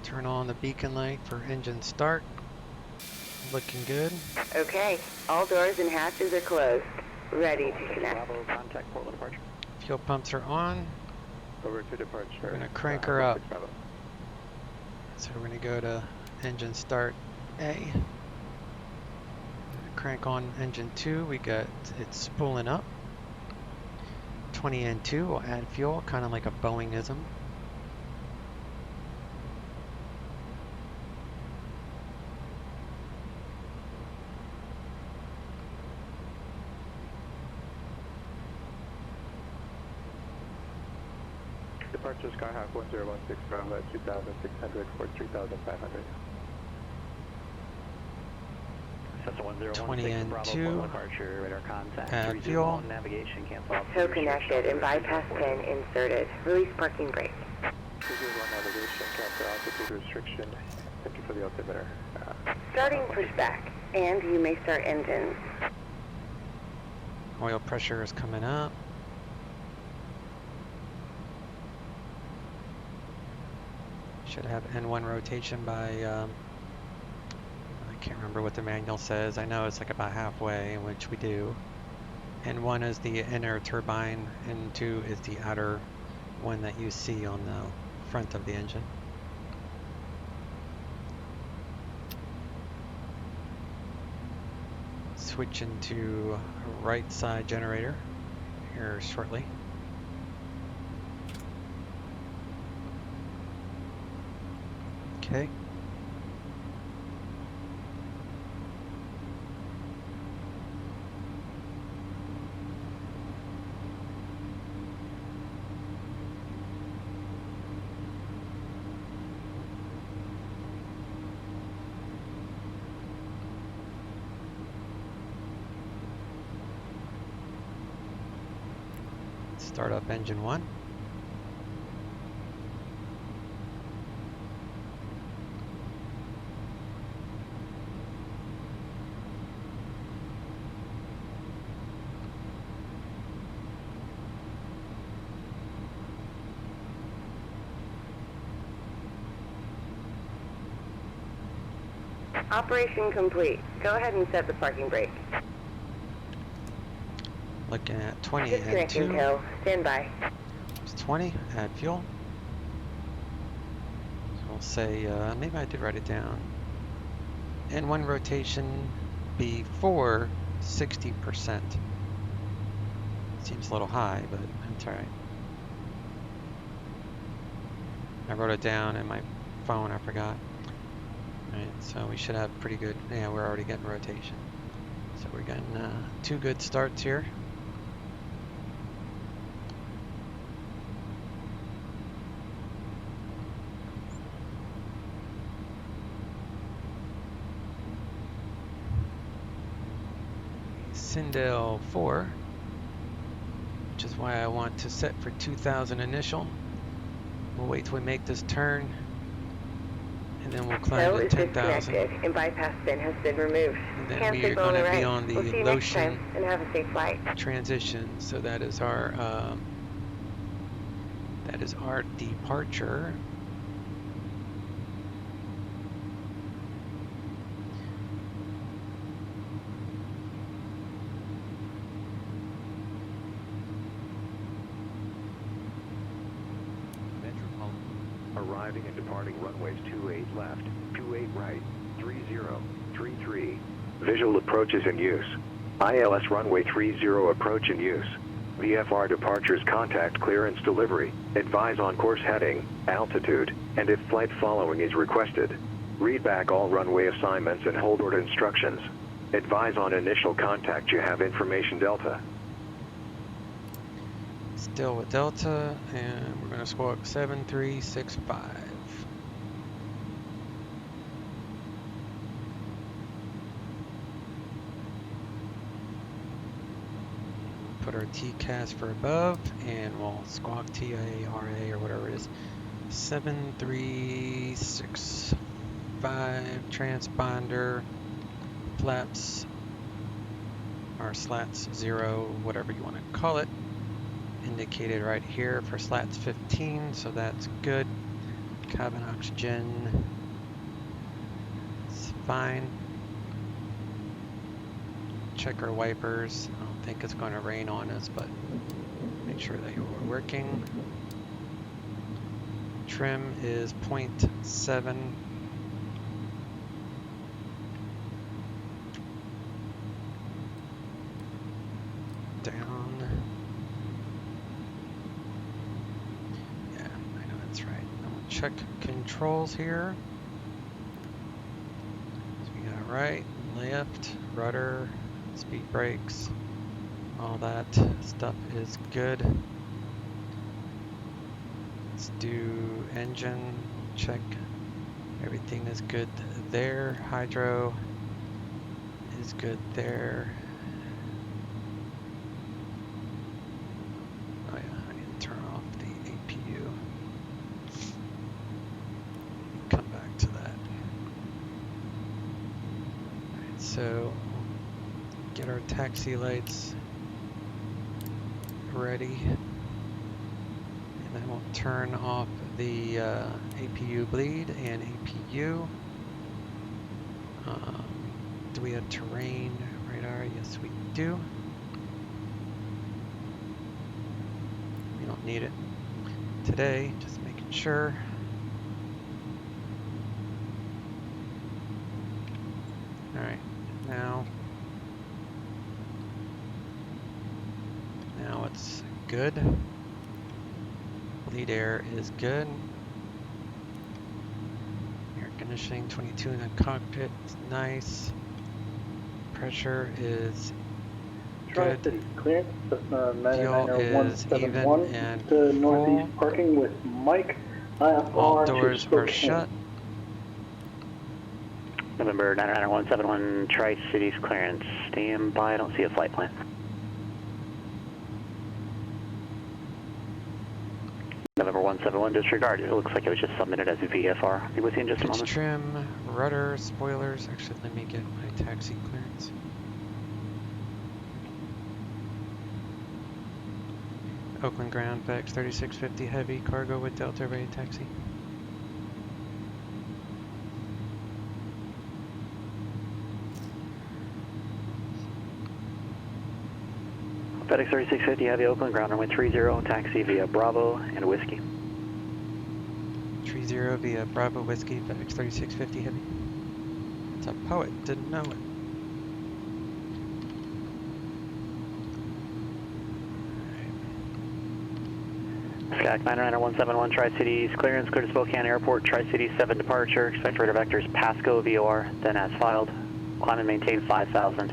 J: Turn on the beacon light for engine start. Looking good.
Q: Okay, all doors and hatches are closed. Ready to connect.
L: Bravo, contact Portland departure.
J: Fuel pumps are on.
E: Over to departure.
J: We're going to crank her up. So we're going to go to engine start A. Crank on engine 2. We got it spooling up. 20 N2 will add fuel, kind of like a Boeing-ism.
E: Departure Skyhawk 1016 Bravo 2600 for 3500.
J: 20 N2,
L: departure, radar contact,
J: add fuel.
L: Navigation cancel.
Q: Tow connected and bypass pin inserted. Release parking brake.
E: 201 navigation, cancel altitude restriction. Thank you for the altimeter.
Q: Starting pushback, and you may start engines.
J: Oil pressure is coming up. Should have N1 rotation by, I can't remember what the manual says. I know it's like about halfway, which we do. N1 is the inner turbine, N2 is the outer one that you see on the front of the engine. Switch into right side generator here shortly. Okay. Start up engine 1.
Q: Operation complete. Go ahead and set the parking brake.
J: Looking at 20
Q: Disconnecting
J: N2.
Q: tow. Stand by.
J: It's 20. Add fuel. So we'll say, maybe I did write it down. N1 rotation before 60%. Seems a little high, but that's alright. I wrote it down in my phone, I forgot. Alright, so we should have pretty good, yeah, we're already getting rotation. So we're getting 2 good starts here. Sindel 4, which is why I want to set for 2,000 initial. We'll wait till we make this turn, and then we'll climb to 10,000.
Q: And bypass bin has been removed.
J: And then we are going to be on the Lotion
Q: and have a safe flight.
J: transition. So that is our departure.
N: arriving and departing runways 28 left, 28 right, 30, 33. Visual approach is in use. ILS runway 30 approach in use. VFR departures contact clearance delivery. Advise on course heading, altitude, and if flight following is requested. Read back all runway assignments and hold order instructions. Advise on initial contact you have information Delta.
J: Still with Delta, and we're going to squawk 7365. Put our TCAS for above, and we'll squawk TARA or whatever it is. 7365 transponder, flaps, or slats 0, whatever you want to call it. Indicated right here for slats 15, so that's good. Cabin oxygen is fine. Check our wipers. I don't think it's going to rain on us, but make sure that you're working. Trim is 0.7. Down. Yeah, I know that's right. I'll check controls here. So we got right, left, rudder, speed brakes, all that stuff is good. Let's do engine, check everything is good there. Hydro is good there. Oh yeah, I need to turn off the APU. Come back to that. Alright, so get our taxi lights ready, and then we'll turn off the APU bleed and APU. Do we have terrain radar? Yes, we do. We don't need it today, just making sure. Alright, now it's good. Bleed air is good. Air conditioning 22 in the cockpit is nice. Pressure is good.
E: Tri-City clearance,
J: Fuel is even and
E: to
J: full.
E: northeast parking with Mike.
J: All doors are shut.
L: November 99171 Tri-Cities clearance. Stand by, I don't see a flight plan. November 171 disregard. It looks like it was just submitted as a VFR. Be with you in just a moment.
J: Trim, rudder, spoilers. Actually, let me get my taxi clearance. Oakland ground, FedEx 3650 heavy, cargo with Delta ready taxi.
L: FedEx 3650 heavy, Oakland ground runway 30, taxi via Bravo and Whiskey.
J: 30 via Bravo Whiskey, FedEx 3650 heavy. It's a poet, didn't know it.
L: Skyx 99171 Tri-Cities clearance, clear to Spokane Airport, Tri-Cities 7 departure, expect radar vectors Pasco VOR, then as filed, climb and maintain 5,000.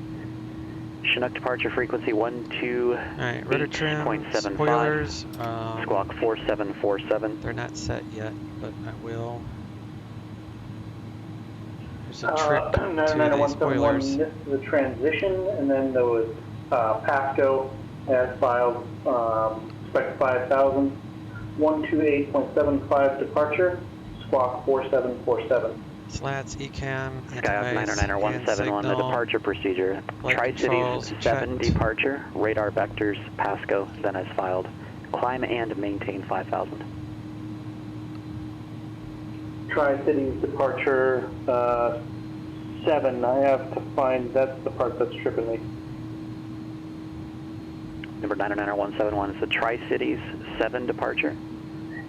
L: Chinook departure frequency 128.75.
J: Spoilers.
L: Squawk 4747.
J: They're not set yet, but I will. There's a trick to these spoilers.
E: Missed the transition, and then there was Pasco as filed, expect 5,000. 128.75 departure, squawk 4747.
J: Slats, ECAM,
L: Skyhawk 99171, the departure procedure. Tri-Cities 7 departure, radar vectors, Pasco, then as filed. Climb and maintain 5,000.
E: Tri-Cities departure 7, I have to find, that's the part that's tripping me.
L: Number 99171 is the Tri-Cities 7 departure.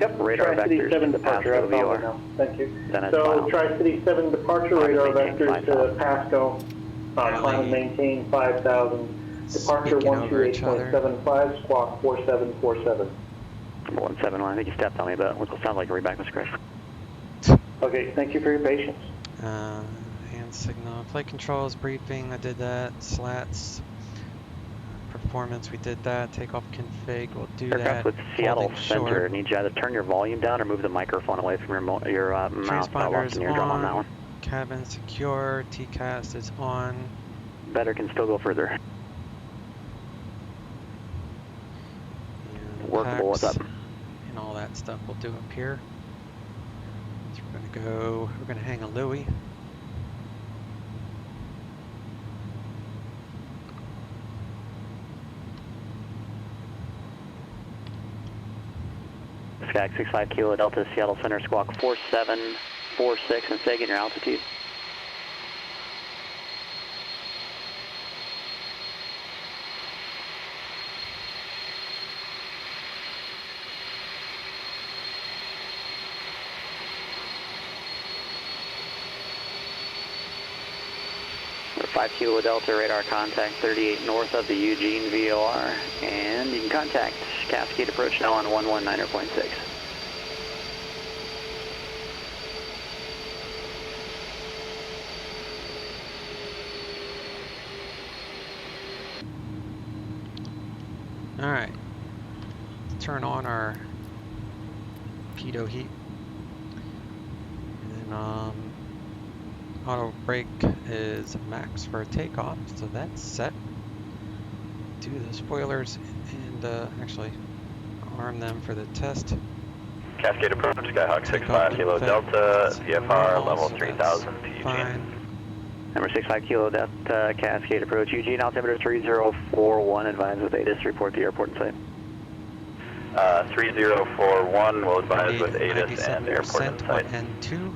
E: Yep,
L: radar
E: Tri-City
L: vectors
E: 7
L: to
E: departure, I
L: Pasco
E: found it
L: VOR.
E: now. Thank you.
L: Then as
E: So
L: filed.
E: Tri-City 7 departure, radar vectors to Pasco, climb maintain 5,000, departure
J: speaking over each other.
E: 128.75, squawk 4747.
L: 171, I think you stepped on me, but it sounds like a readback, Mr. Chris.
E: Okay, thank you for your patience.
J: Hand signal, flight controls, briefing, I did that, slats, performance, we did that, takeoff config, we'll do
L: Aircraft
J: that,
L: with Seattle
J: holding
L: Center,
J: short.
L: need you either turn your volume down or move the microphone away from your mouth.
J: Transponder is
L: Lost an eardrum on that one.
J: Cabin secure, TCAS is on.
L: Better can still go further.
J: And
L: Workable, what's up?
J: And all that stuff we'll do up here. So we're gonna hang a Louis.
L: Skag 65 Kilo Delta Seattle Center, squawk 4746, and say again your altitude. We're 5 Kilo Delta, radar contact 38 north of the Eugene VOR, and you can contact Cascade approach now on 119.6.
J: All right, let's turn on our pitot heat, and then auto brake is max for takeoff, so that's set. Do the spoilers and actually arm them for the test.
I: Cascade approach, Skyhawk 65 Kilo Delta, VFR level 3000 to Eugene.
J: Fine.
L: Number 65 Kilo Delta, Cascade approach, Eugene, altimeter 3041, advise with ATIS, report the airport in sight.
I: 3041 will advise with ATIS and airport in sight.
J: And 2.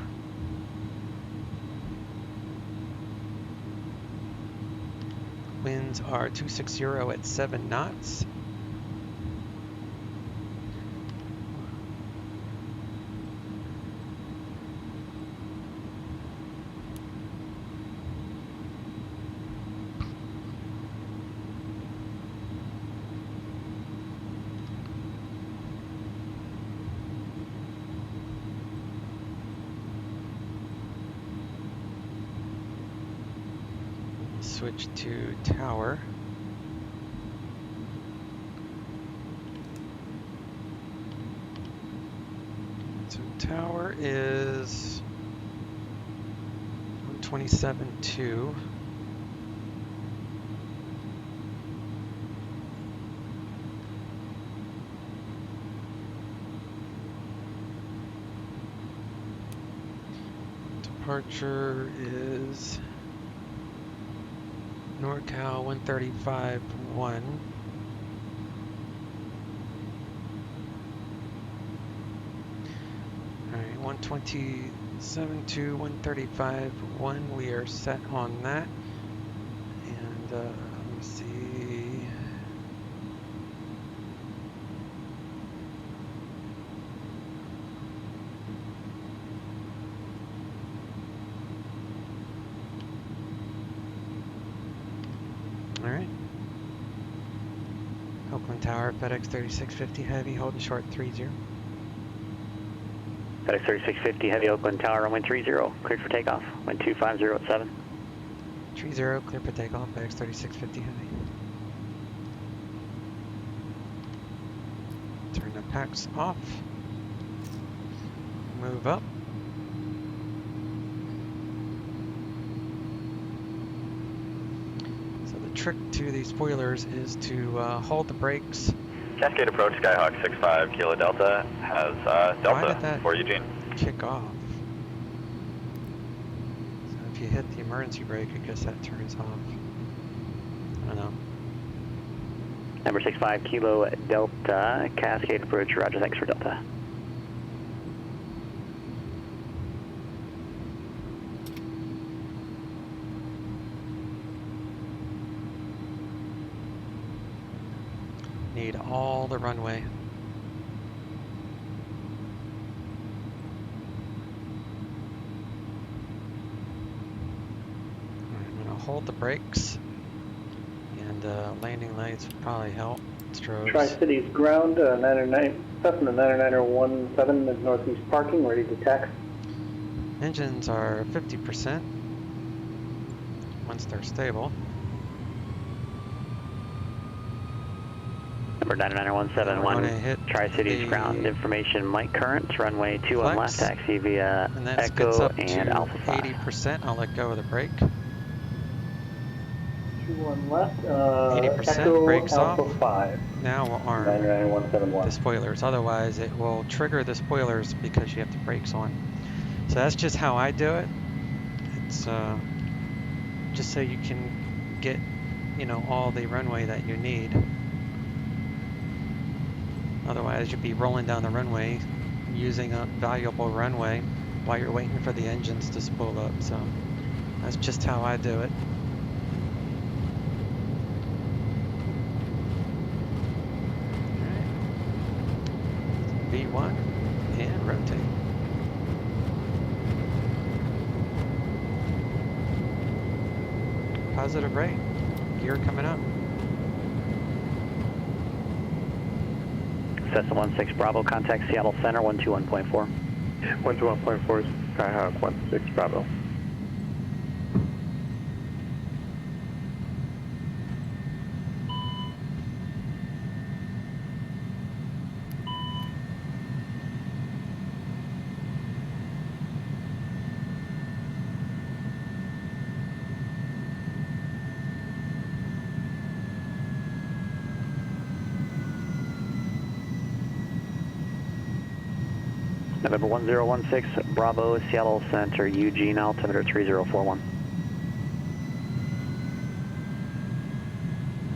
J: Winds are 260 at 7 knots. Switch to tower. So tower is 127.2. Departure is NorCal 135.1. Alright, 127.2, 135.1. We are set on that. And let me see. Alright. Oakland Tower, FedEx 3650 Heavy, holding short 30.
L: FedEx 3650 Heavy, Oakland Tower, runway 30, cleared for takeoff, wind 250 at 7.
J: 30, clear for takeoff, FedEx 3650 Heavy. Turn the packs off. Move up. Trick to these spoilers is to hold the brakes.
I: Cascade approach, Skyhawk 65 Kilo Delta has Delta for Eugene.
J: Kick off. So if you hit the emergency brake, I guess that turns off. I don't know.
L: Number 65 Kilo Delta, Cascade approach, roger, thanks for Delta.
J: Need all the runway. hold the brakes, and landing lights would probably help. Strobes.
E: Tri-Cities ground, 909, Cessna 90917 is northeast parking, ready to taxi.
J: Engines are 50% once they're stable.
L: Number 99171, Tri-Cities ground information, Mike Current, runway 21 left, taxi via
J: and that
L: Echo
J: gets up
L: and
J: to
L: Alpha 5.
J: 80%. I'll let go of the brake.
E: 21 left,
J: 80%,
E: Echo
J: brakes
E: Alpha
J: off.
E: 5.
J: Now we'll arm
E: 99171.
J: the spoilers. Otherwise, it will trigger the spoilers because you have the brakes on. So that's just how I do it. It's just so you can get, you know, all the runway that you need. Otherwise, you'd be rolling down the runway using a valuable runway while you're waiting for the engines to spool up. So that's just how I do it. V1 and rotate. Positive rate. Gear coming up.
L: Cessna 16 Bravo, contact Seattle Center 121.4.
R: 121.4 Skyhawk 16 Bravo.
L: November 1016 Bravo, Seattle Center, Eugene, altimeter 3041.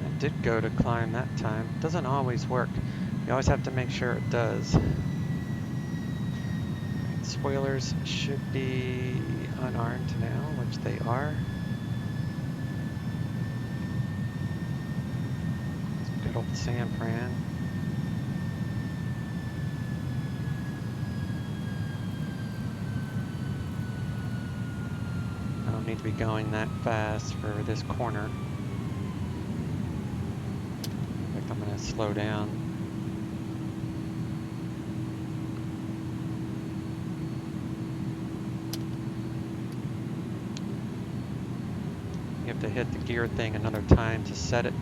J: It did go to climb that time. Doesn't always work. You always have to make sure it does. Spoilers should be unarmed now, which they are. Good old San Fran. Need to be going that fast for this corner. I think I'm going to slow down. You have to hit the gear thing another time to set it.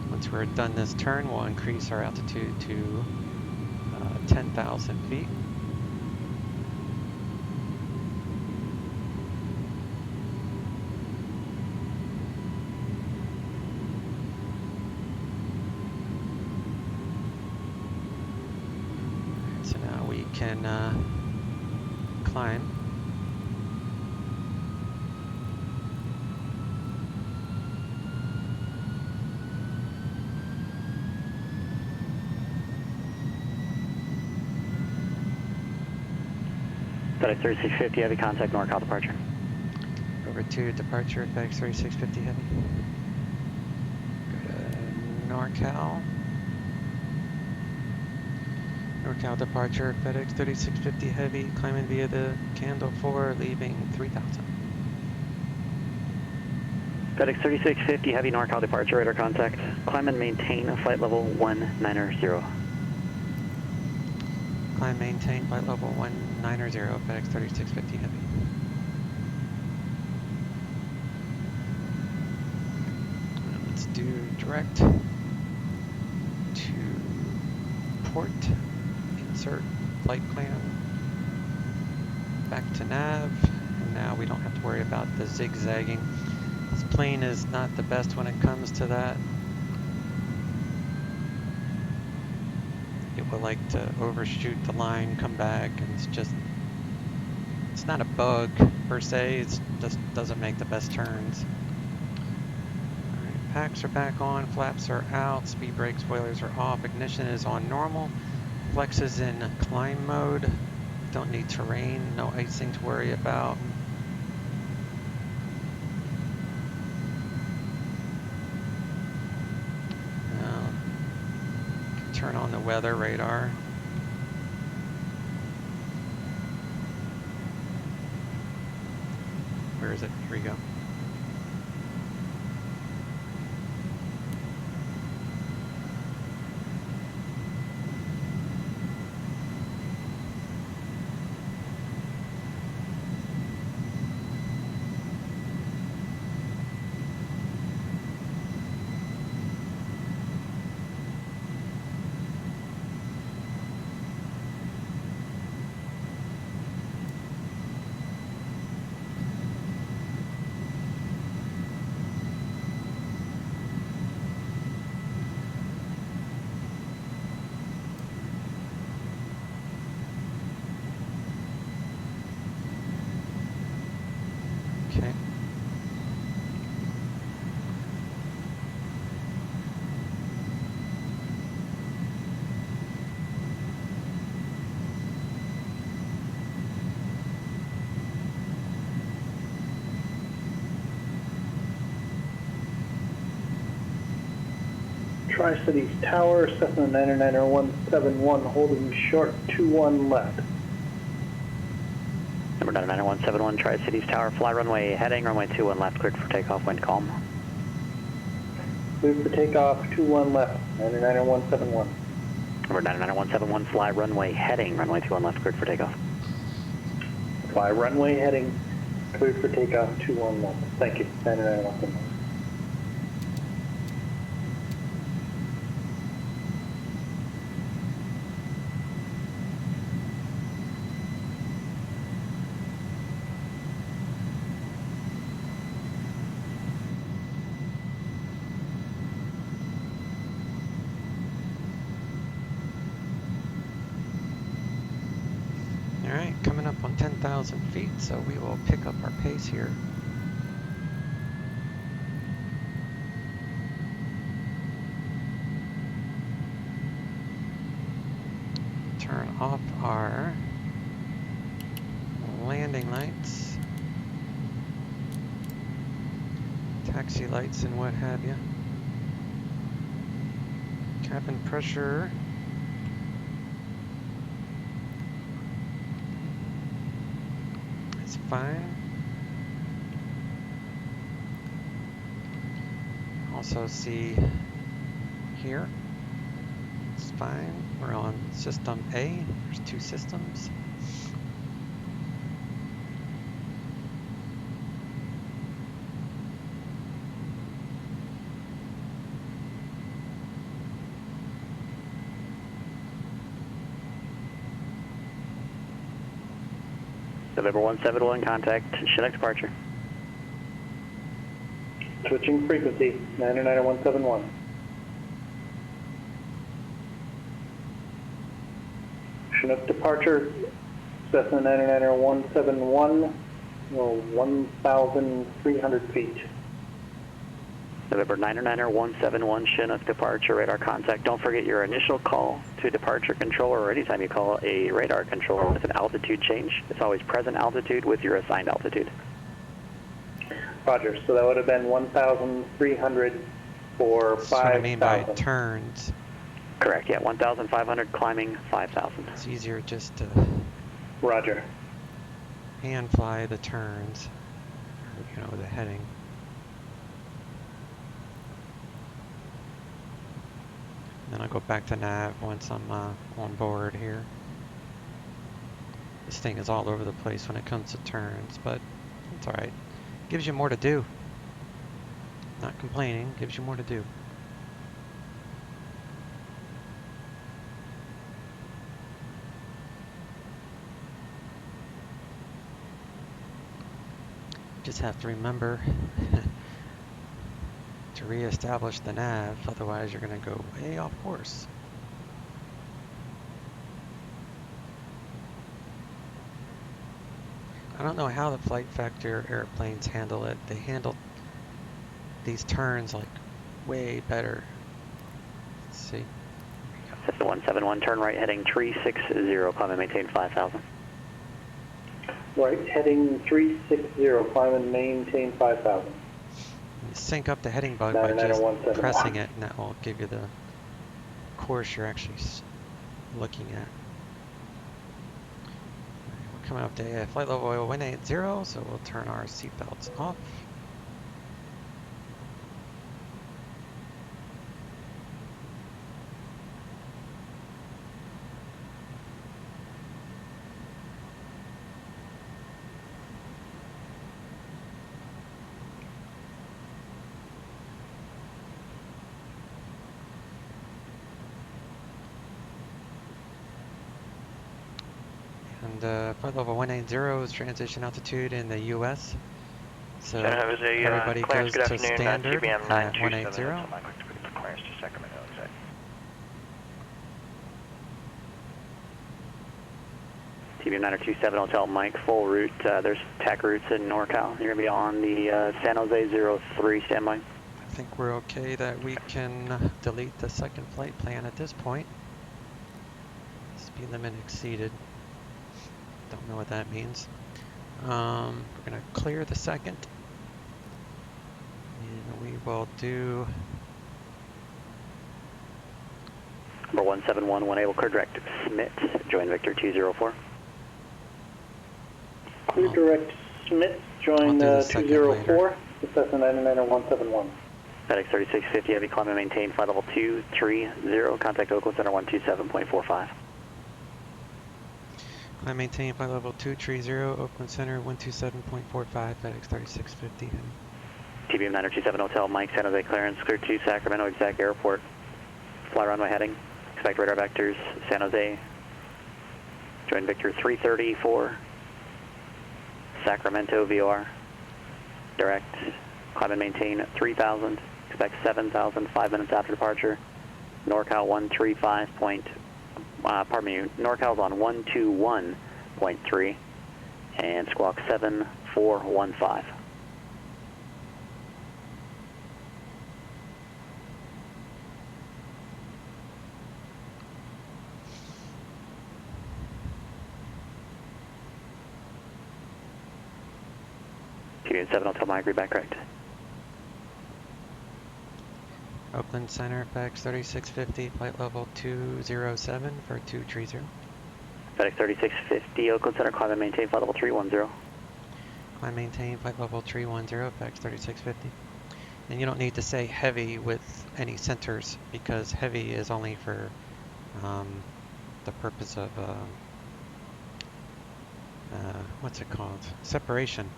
J: Once we're done this turn, we'll increase our altitude to 10,000 feet. Can climb.
L: FedEx 3650 Heavy, contact NorCal departure.
J: Over to departure, FedEx 3650 Heavy. Go to NorCal. NorCal departure, FedEx 3650 Heavy, climbing via the Candle 4, leaving 3000.
L: FedEx 3650 Heavy, NorCal departure, radar contact. Climb and maintain flight level 190.
J: Climb, maintain flight level 190, FedEx 3650 Heavy. Let's do direct to port. Insert flight plan, back to nav, and now we don't have to worry about the zigzagging. This plane is not the best when it comes to that. It will like to overshoot the line, come back, and it's not a bug per se, it just doesn't make the best turns. Alright, packs are back on, flaps are out, speed brake spoilers are off, ignition is on normal. Flex is in climb mode. Don't need terrain, no icing to worry about. Now, turn on the weather radar. We're is it? Here we go. Okay.
E: Tri-Cities Tower, Cessna 99171, holding short 21 left.
L: Number 99171, Tri-Cities Tower, fly runway heading, runway 21 left, cleared for takeoff, wind calm.
E: Cleared for takeoff, 21 left, 99171.
L: Number 99171, fly runway heading, runway 21 left, cleared for takeoff.
E: Fly runway heading, cleared for takeoff, 21 left. Thank you, 99171.
J: Alright, coming up on 10,000 feet, so we will pick up our pace here. Turn off our landing lights, taxi lights and what have you. Cabin pressure. Fine. Also see here, it's fine. We're on system A, there's two systems.
L: November 171, contact Chinook departure.
E: Switching frequency, 99171. Chinook departure, Cessna 99171, 1,300 feet.
L: November 99171, Chinook departure, radar contact. Don't forget your initial call to departure controller, or anytime you call a radar controller with an altitude change. It's always present altitude with your assigned altitude.
E: Roger, so that would have been 1,300 for 5,000.
J: That's what I mean by turns.
L: Correct, yeah, 1,500 climbing 5,000.
J: It's easier just to
E: Roger.
J: hand fly the turns, or, the heading. Then I'll go back to nav once I'm on board here. This thing is all over the place when it comes to turns, but it's alright. Gives you more to do. Not complaining, gives you more to do. Just have to remember to re-establish the nav, otherwise you're going to go way off course. I don't know how the flight factor airplanes handle it. They handle these turns like way better. Let's see.
L: Cessna 171, turn right heading 360, climb and maintain 5,000.
E: Right heading 360, climb and maintain 5,000.
J: You sync up the heading bug by just pressing it, and that will give you the course you're actually looking at. Coming up to flight level 180, so we'll turn our seatbelts off. And flight level 180 is transition altitude in the U.S. So everybody goes to standard at 180.
L: TBM 927 Hotel Mike, full route. There's tech routes in NorCal. You're going to be on the San Jose 03 standby.
J: I think we're okay that we can delete the second flight plan at this point. Speed limit exceeded. Don't know what that means. We're going to clear the second. And we will do...
L: Number 171, able clear direct Smith, join Victor 204.
S: Clear direct Smith, join 204, Cessna 99er 171.
L: FedEx 3650, heavy climb and maintain, flight level 230, contact Oakland Center 127.45.
J: Climb maintain, flight level 230, Oakland Center 127.45, FedEx 3650.
L: TBM 927 Hotel Mike, San Jose clearance, clear to Sacramento exact airport. Fly runway heading, expect radar vectors, San Jose. Join Victor 334, Sacramento VOR. Direct, climb and maintain 3000, expect 7000, 5 minutes after departure. NorCal 135. NorCal's on 121.3 and squawk 7415. TBM 7 Hotel Mike, read back correct.
J: Oakland Center, FedEx 3650, flight level 207 for 230.
L: FedEx 3650, Oakland Center, climb and maintain, flight level 310.
J: Climb maintain, flight level 310, FedEx 3650. And you don't need to say heavy with any centers because heavy is only for the purpose of, what's it called? Separation.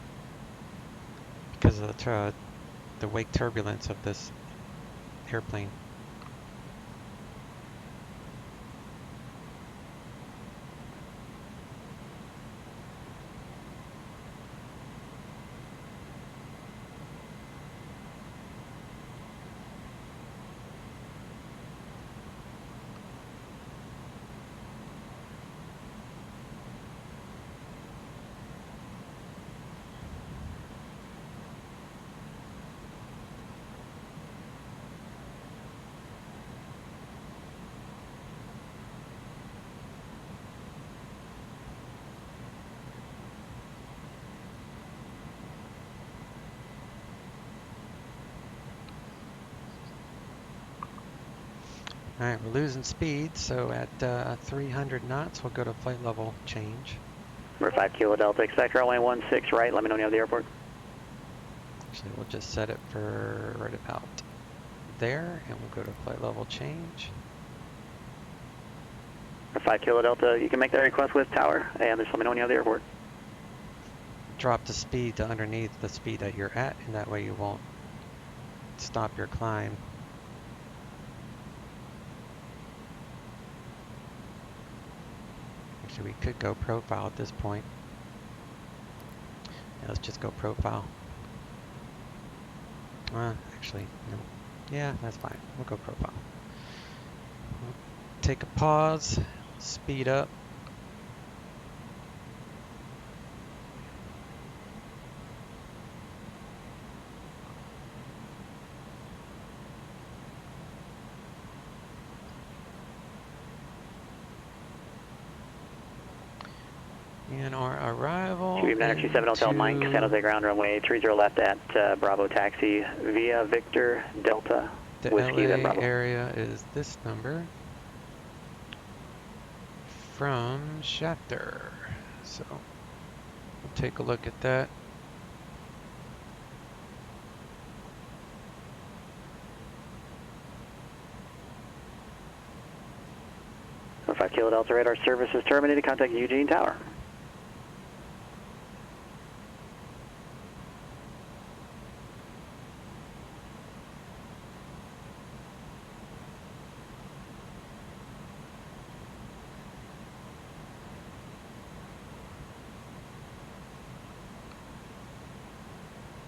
J: Because of the wake turbulence of this airplane. Alright, we're losing speed, so at 300 knots, we'll go to flight level change.
L: Number 5 Kilo Delta, expect runway 16 right, let me know when you have the airport.
J: Actually, we'll just set it for right about there, and we'll go to flight level change.
L: Number 5 Kilo Delta, you can make that request with tower, and just let me know when you have the airport.
J: Drop the speed to underneath the speed that you're at, and that way you won't stop your climb. Actually, we could go profile at this point. Yeah, let's just go profile. Actually, no. Yeah, that's fine. We'll go profile. We'll take a pause, speed up. And our arrival.
L: TBM 927 Hotel Mike, San Jose ground runway 30 left at Bravo taxi via Victor Delta.
J: The
L: Whiskey,
J: LA
L: Bravo.
J: area is this number from Schafter. So Take a look at that.
L: Number 5 Kilo Delta radar service is terminated. Contact Eugene Tower.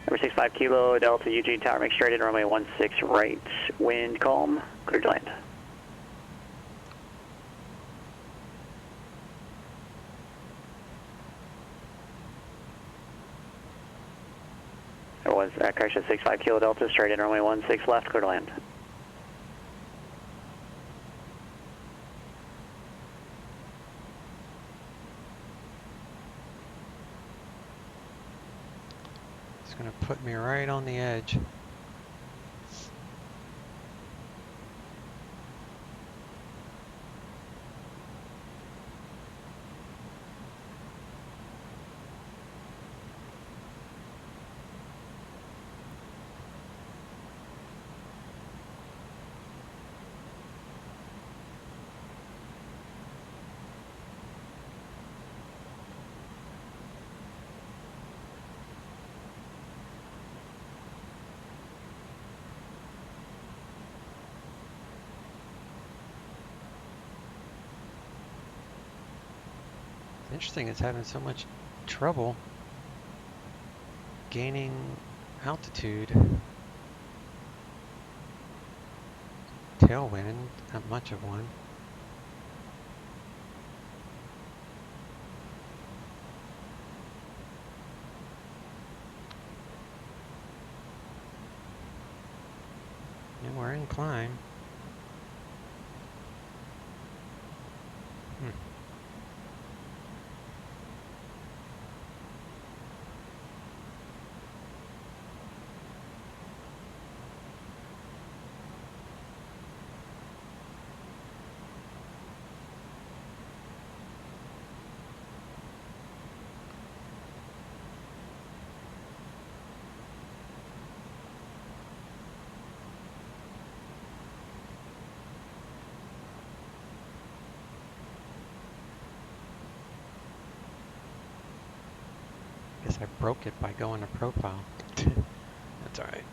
L: Number 65 Kilo Delta Eugene Tower, make straight in runway 16 right, wind calm, clear to land. Correction, 65 Kilo Delta, straight in runway 16 left, clear to land.
J: It's going to put me right on the edge. Interesting, it's having so much trouble gaining altitude. Tailwind, not much of one. And we're in climb. I broke it by going to profile. That's alright.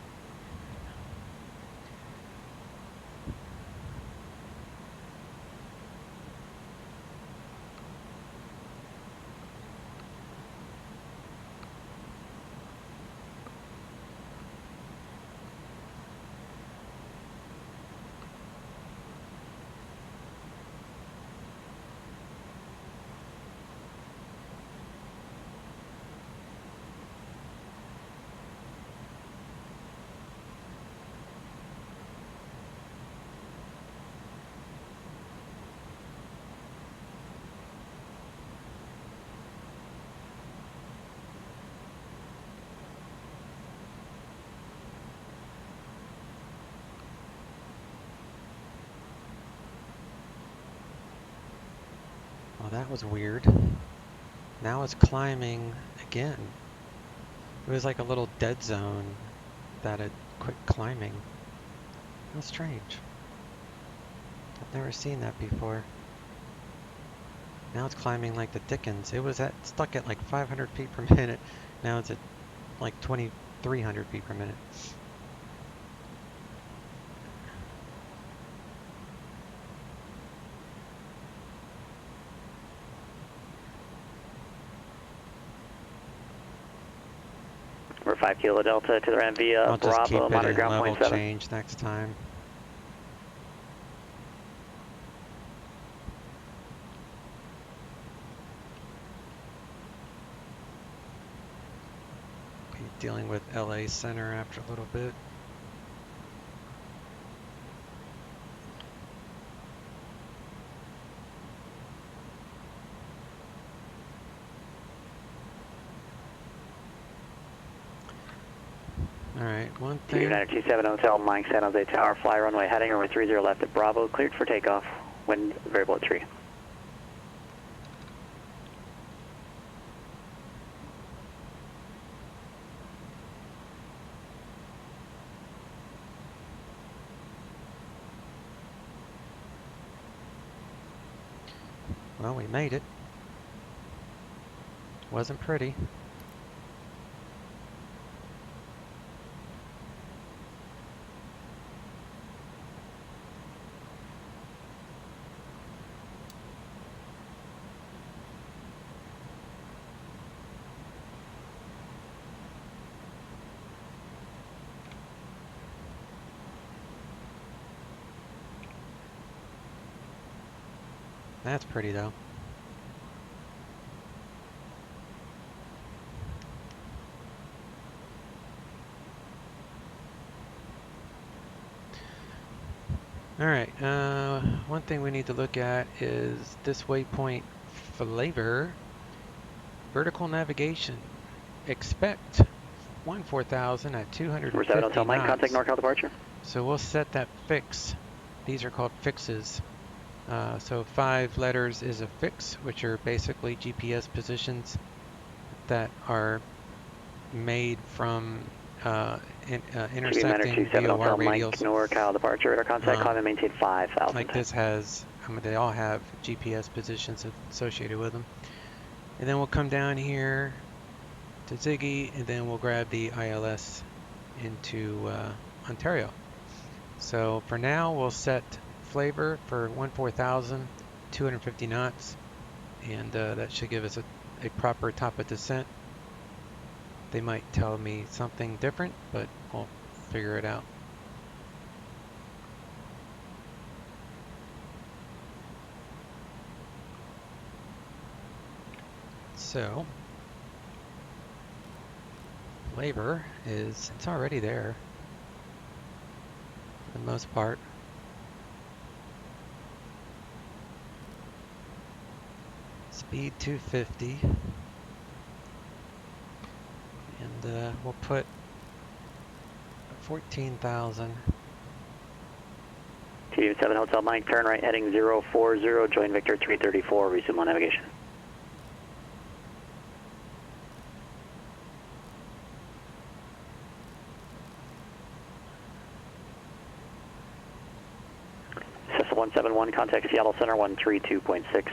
J: Well, that was weird. Now it's climbing again. It was like a little dead zone that had quit climbing. How strange. I've never seen that before. Now it's climbing like the dickens. It was stuck at like 500 feet per minute. Now it's at like 2,300 feet per minute.
L: We're 5 Kilo Delta to the ramp via
J: I'll just
L: Bravo,
J: keep it in
L: ground
J: level
L: 0.7.
J: change next time. Be dealing with LA Center after a little bit. Alright, one thing.
L: United 27 Hotel, Mike San Jose Tower, fly runway heading runway 30 left at Bravo, cleared for takeoff, wind variable at 3.
J: Well, we made it. Wasn't pretty. That's pretty though. Alright, one thing we need to look at is this waypoint flavor. Vertical navigation. Expect 14000 at 250
L: Hotel Mike, contact
J: knots.
L: NorCal departure.
J: So we'll set that fix. These are called fixes. So 5 letters is a fix, which are basically GPS positions that are made from intersecting VOR radials.
L: NorCal departure, radar contact, climb and maintain 5,000.
J: Like this has, they all have GPS positions associated with them. And then we'll come down here to Ziggy, and then we'll grab the ILS into Ontario. So for now, we'll set flavor for 14,000, 250 knots, and that should give us a proper top of descent. They might tell me something different, but we'll figure it out. So, flavor is, it's already there for the most part. Speed 250. And we'll put 14,000.
L: TU7 Hotel Mike, turn right heading 040, join Victor 334, resume on navigation. Cessna 171, contact Seattle Center 132.6.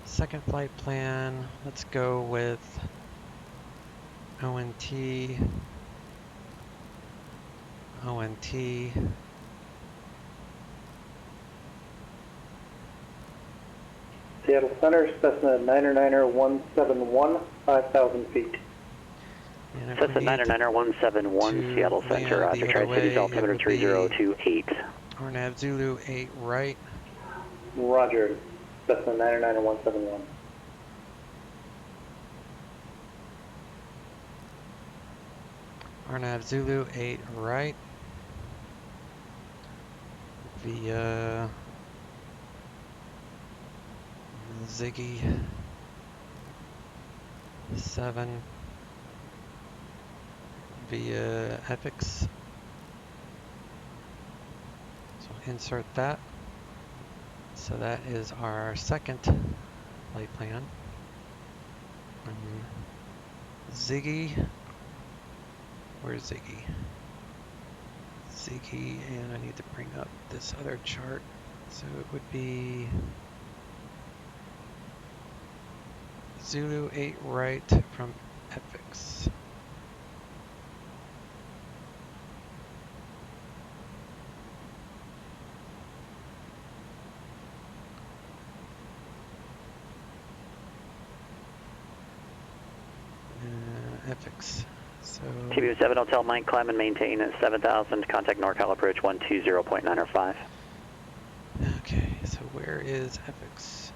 J: Second flight plan, let's go with ONT,
S: Seattle Center, Cessna 171, 5,000 feet.
L: Cessna 171, Seattle Center, Roger, Tri-Cities, altimeter 3028.
J: RNAV Zulu 8 right.
S: Roger, Cessna 171.
J: RNAV Zulu 8 right. Via Ziggy 7 via FedEx. So insert that. So that is our second flight plan. Ziggy, where's Ziggy? Ziggy, and I need to bring up this other chart. So it would be Zulu 8 right from FedEx. FX. So
L: TBU7 Hotel Mike, climb and maintain at 7,000. Contact NorCal approach 120.905.
J: Okay, so where is FX?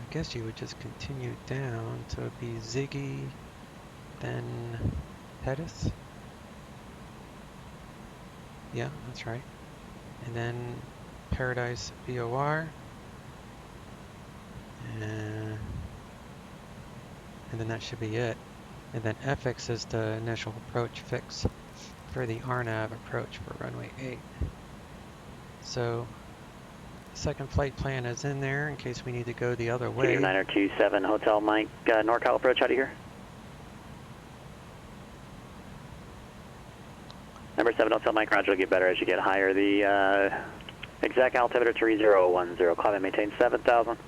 J: I guess you would just continue down, so it'd be Ziggy, then Pettis. Yeah, that's right. And then Paradise VOR. And then that should be it. And then FX is the initial approach fix for the RNAV approach for runway 8. So second flight plan is in there in case we need to go the other way.
L: 2927 Hotel Mike, NorCal approach out of here. Number 7 Hotel Mike, Roger, will get better as you get higher. The exact altimeter 3010, climb and maintain 7,000.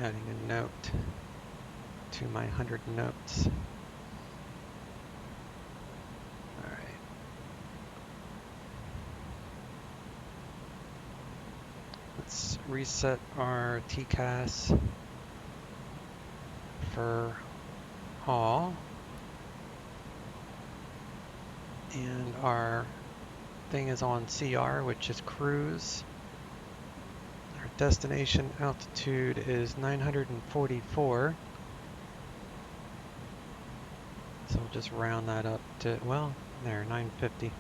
J: Adding a note to my 100 notes. All right. Let's reset our TCAS for haul. And our thing is on CR, which is cruise. Destination altitude is 944. So we'll just round that up to, well, there, 950.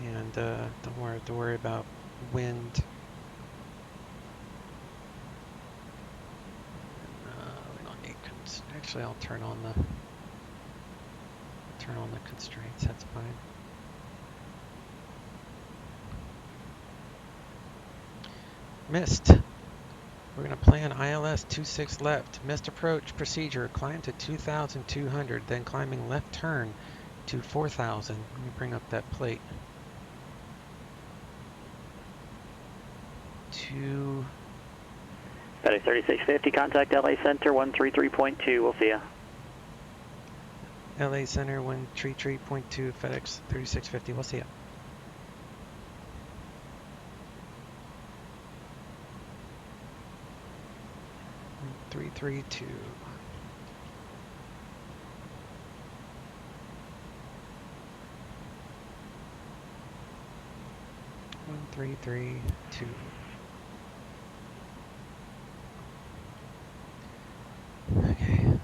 J: And don't have to worry about wind. We don't need actually, I'll turn on the constraints. That's fine. Missed. We're going to plan ILS 26 left. Missed approach procedure. Climb to 2,200, then climbing left turn to 4,000. Let me bring up that plate.
L: FedEx 3650, contact LA Center 133.2. We'll see ya.
J: LA Center 133.2, FedEx 3650. We'll see ya. 332. One, 332. Okay.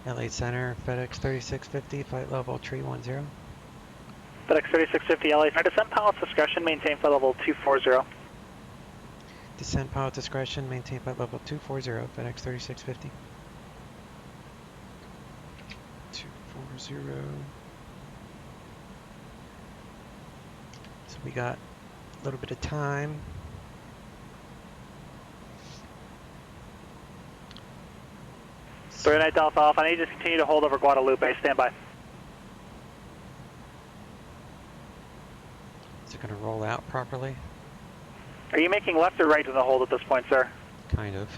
J: LA Center, FedEx 3650, flight level 310.
S: FedEx 3650 LA, descent pilot discretion, maintain flight level 240.
J: Descent pilot discretion, maintain flight level 240, FedEx 3650. 240. So we got a little bit of time.
S: Three night Delta Alpha, I need you to continue to hold over Guadalupe, stand by.
J: Is it going to roll out properly?
S: Are you making left or right in the hold at this point, sir?
J: Kind of.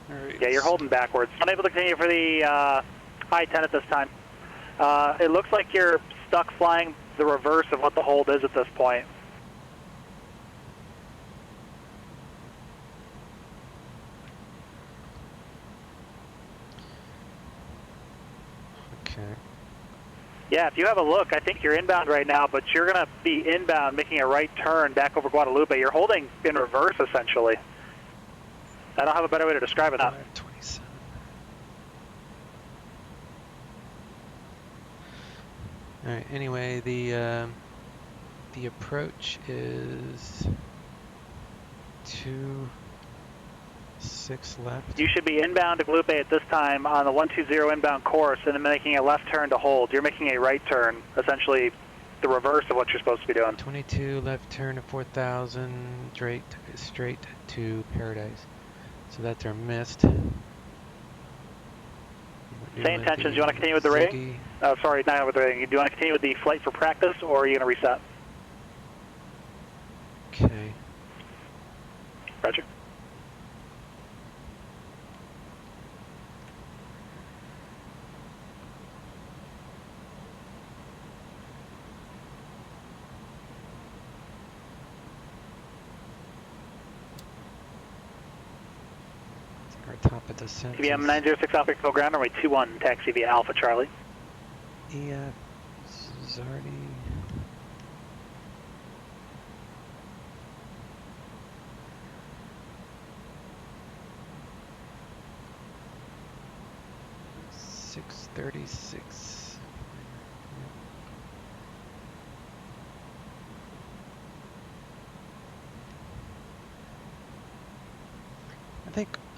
J: Right.
S: Yeah, you're holding backwards. Unable to continue for the I-10 at this time. It looks like you're stuck flying the reverse of what the hold is at this point.
J: Okay.
S: Yeah, if you have a look, I think you're inbound right now, but you're going to be inbound making a right turn back over Guadalupe. You're holding in reverse, essentially. I don't have a better way to describe it now.
J: 27. All right. Anyway, the approach is 26 left.
S: You should be inbound to Guadalupe at this time on the 120 inbound course, and then making a left turn to hold. You're making a right turn, essentially the reverse of what you're supposed to be doing.
J: 22 left turn to 4,000, straight to Paradise. So that's our missed.
S: Same intentions. Do you want to continue with the rating? Oh, sorry, not with the rating. Do you want to continue with the flight for practice, or are you going to reset?
J: Okay.
S: Roger.
J: Top of the descent.
S: TBM 906 Alpha, go ground runway 21, taxi via Alpha Charlie.
J: EF Zardy. 636.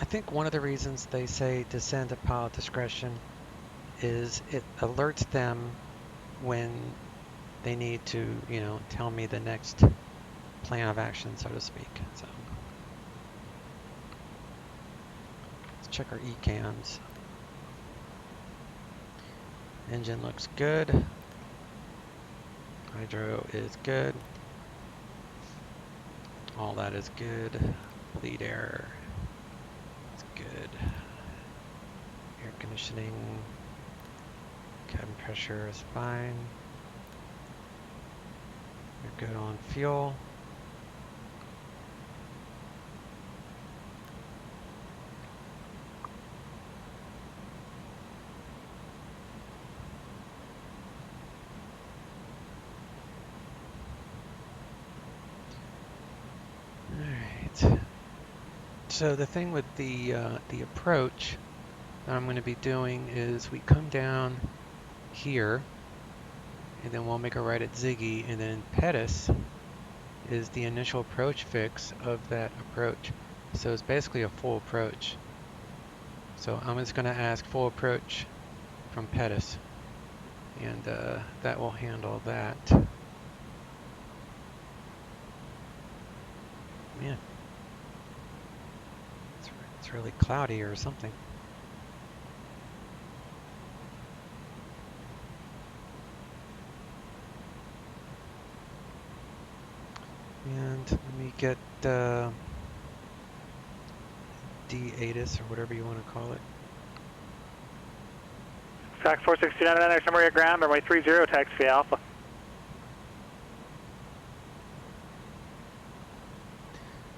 J: I think one of the reasons they say descend at pilot discretion is it alerts them when they need to, you know, tell me the next plan of action, so to speak. So let's check our ECAMs. Engine looks good. Hydro is good. All that is good. Bleed air is good. Air conditioning. Cabin pressure is fine. You're good on fuel. Alright. So the thing with the approach that I'm going to be doing is we come down here, and then we'll make a right at Ziggy, and then Pettis is the initial approach fix of that approach. So it's basically a full approach. So I'm just going to ask full approach from Pettis, and that will handle that. Man, it's really cloudy or something. And let me get D-ATIS or whatever you want to call it.
S: Track 469 next summary at ground, runway 30, taxi Alpha.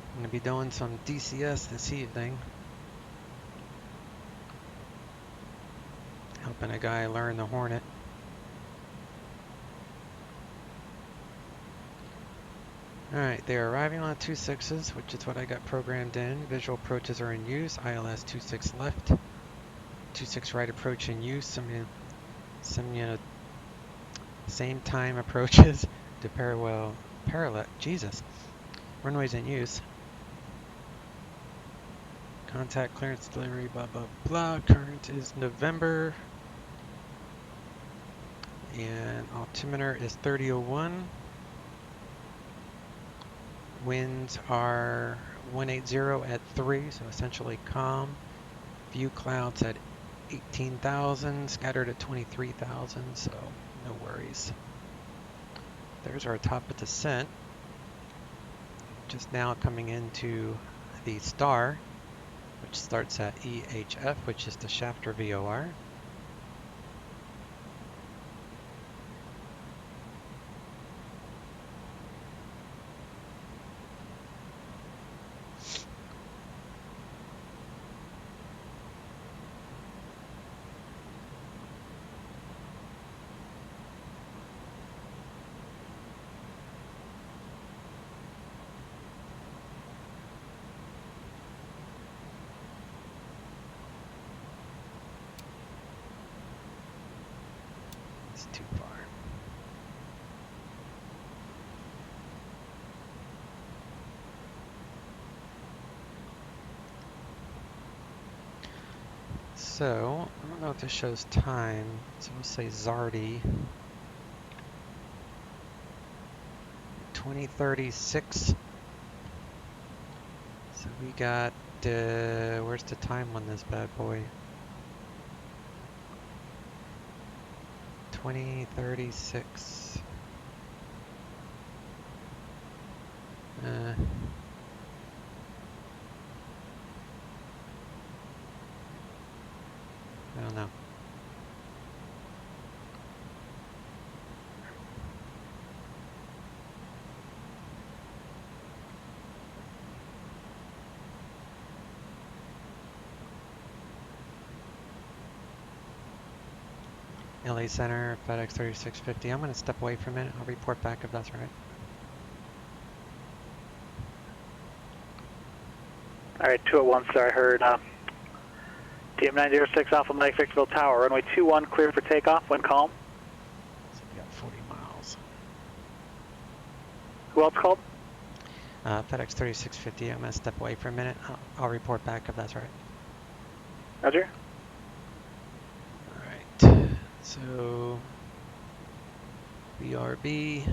J: I'm going to be doing some DCS this evening. Helping a guy learn the Hornet. Alright, they are arriving on 26s, which is what I got programmed in. Visual approaches are in use. ILS 26 left. 26 right approach in use. Some same time approaches to parallel. Jesus. Runways in use. Contact clearance delivery, blah, blah, blah. Current is November. And altimeter is 3001. Winds are 180 at 3, so essentially calm. View clouds at 18,000, scattered at 23,000, so no worries. There's our top of descent. Just now coming into the star, which starts at EHF, which is the Shafter VOR. Too far. So, I don't know if this shows time, so we'll say Zardy. 2036. So we got, where's the time on this bad boy? 2036. I don't know. LA Center, FedEx 3650. I'm going to step away for a minute. I'll report back if that's all right.
S: All right, 201, sir. I heard TM906 Alpha Mike Victorville Tower, runway 21 clear for takeoff when calm.
J: So we got 40 miles.
S: Who else called?
J: FedEx 3650. I'm going to step away for a minute. I'll report back if that's right.
S: Roger.
J: Alright, so BRB.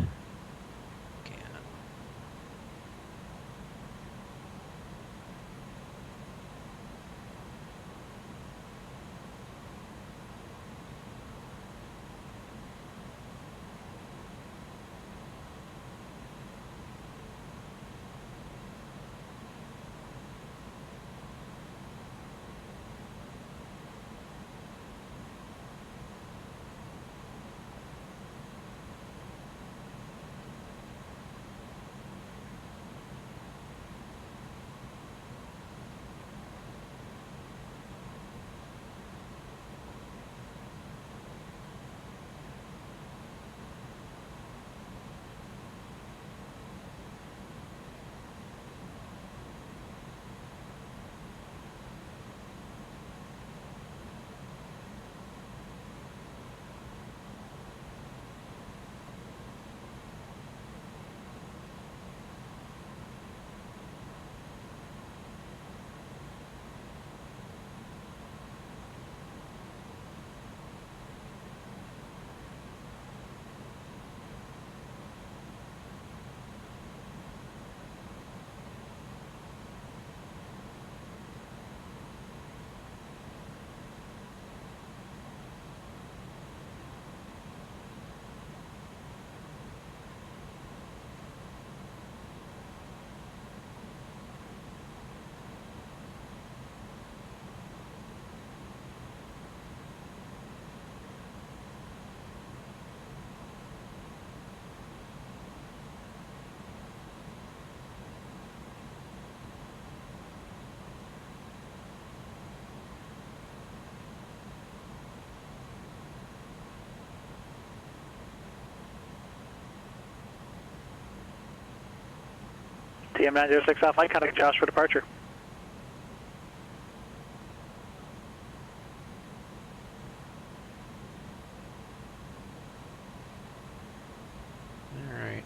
S: TM906 Alpha Mike, contact Josh for departure.
J: Alright,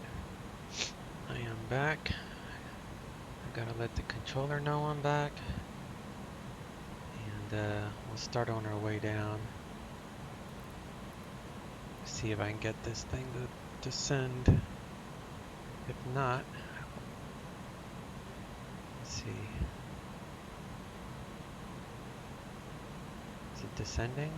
J: I am back. I gotta let the controller know I'm back. And we'll start on our way down. See if I can get this thing to descend. If not, let's see. Is it descending?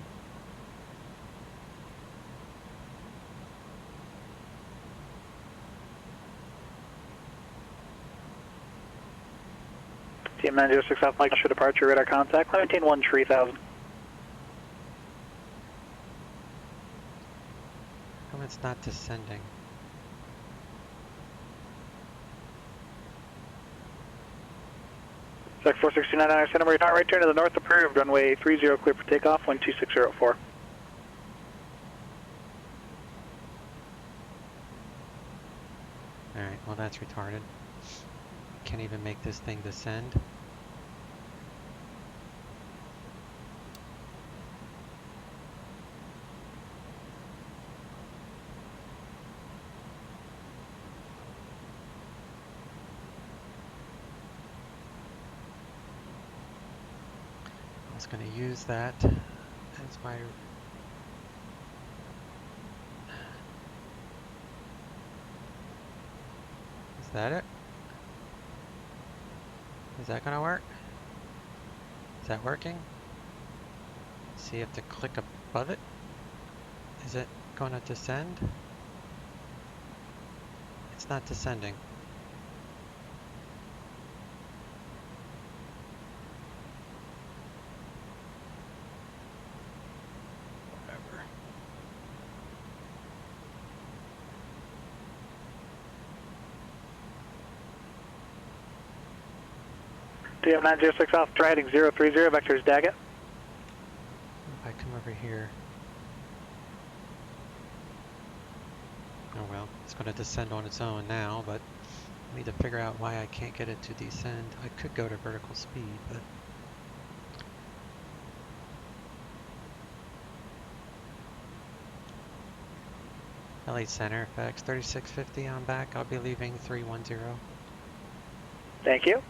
S: TM906 Alpha Mike for departure, radar contact, maintain 3000.
J: How come it's not descending?
S: Sec 469, I understand number, right turn to the north approved, runway 30 clear for takeoff, wind 2604.
J: Alright, well that's retarded. Can't even make this thing descend. I was going to use that as my... Is that it? Is that going to work? Is that working? See if to click above it. Is it going to descend? It's not descending.
S: TM906 Alpha, try heading 030, vectors Daggett.
J: If I come over here. Oh well, it's going to descend on its own now, but I need to figure out why I can't get it to descend. I could go to vertical speed, but LA Center, FedEx 3650 on back. I'll be leaving 310.
S: Thank you.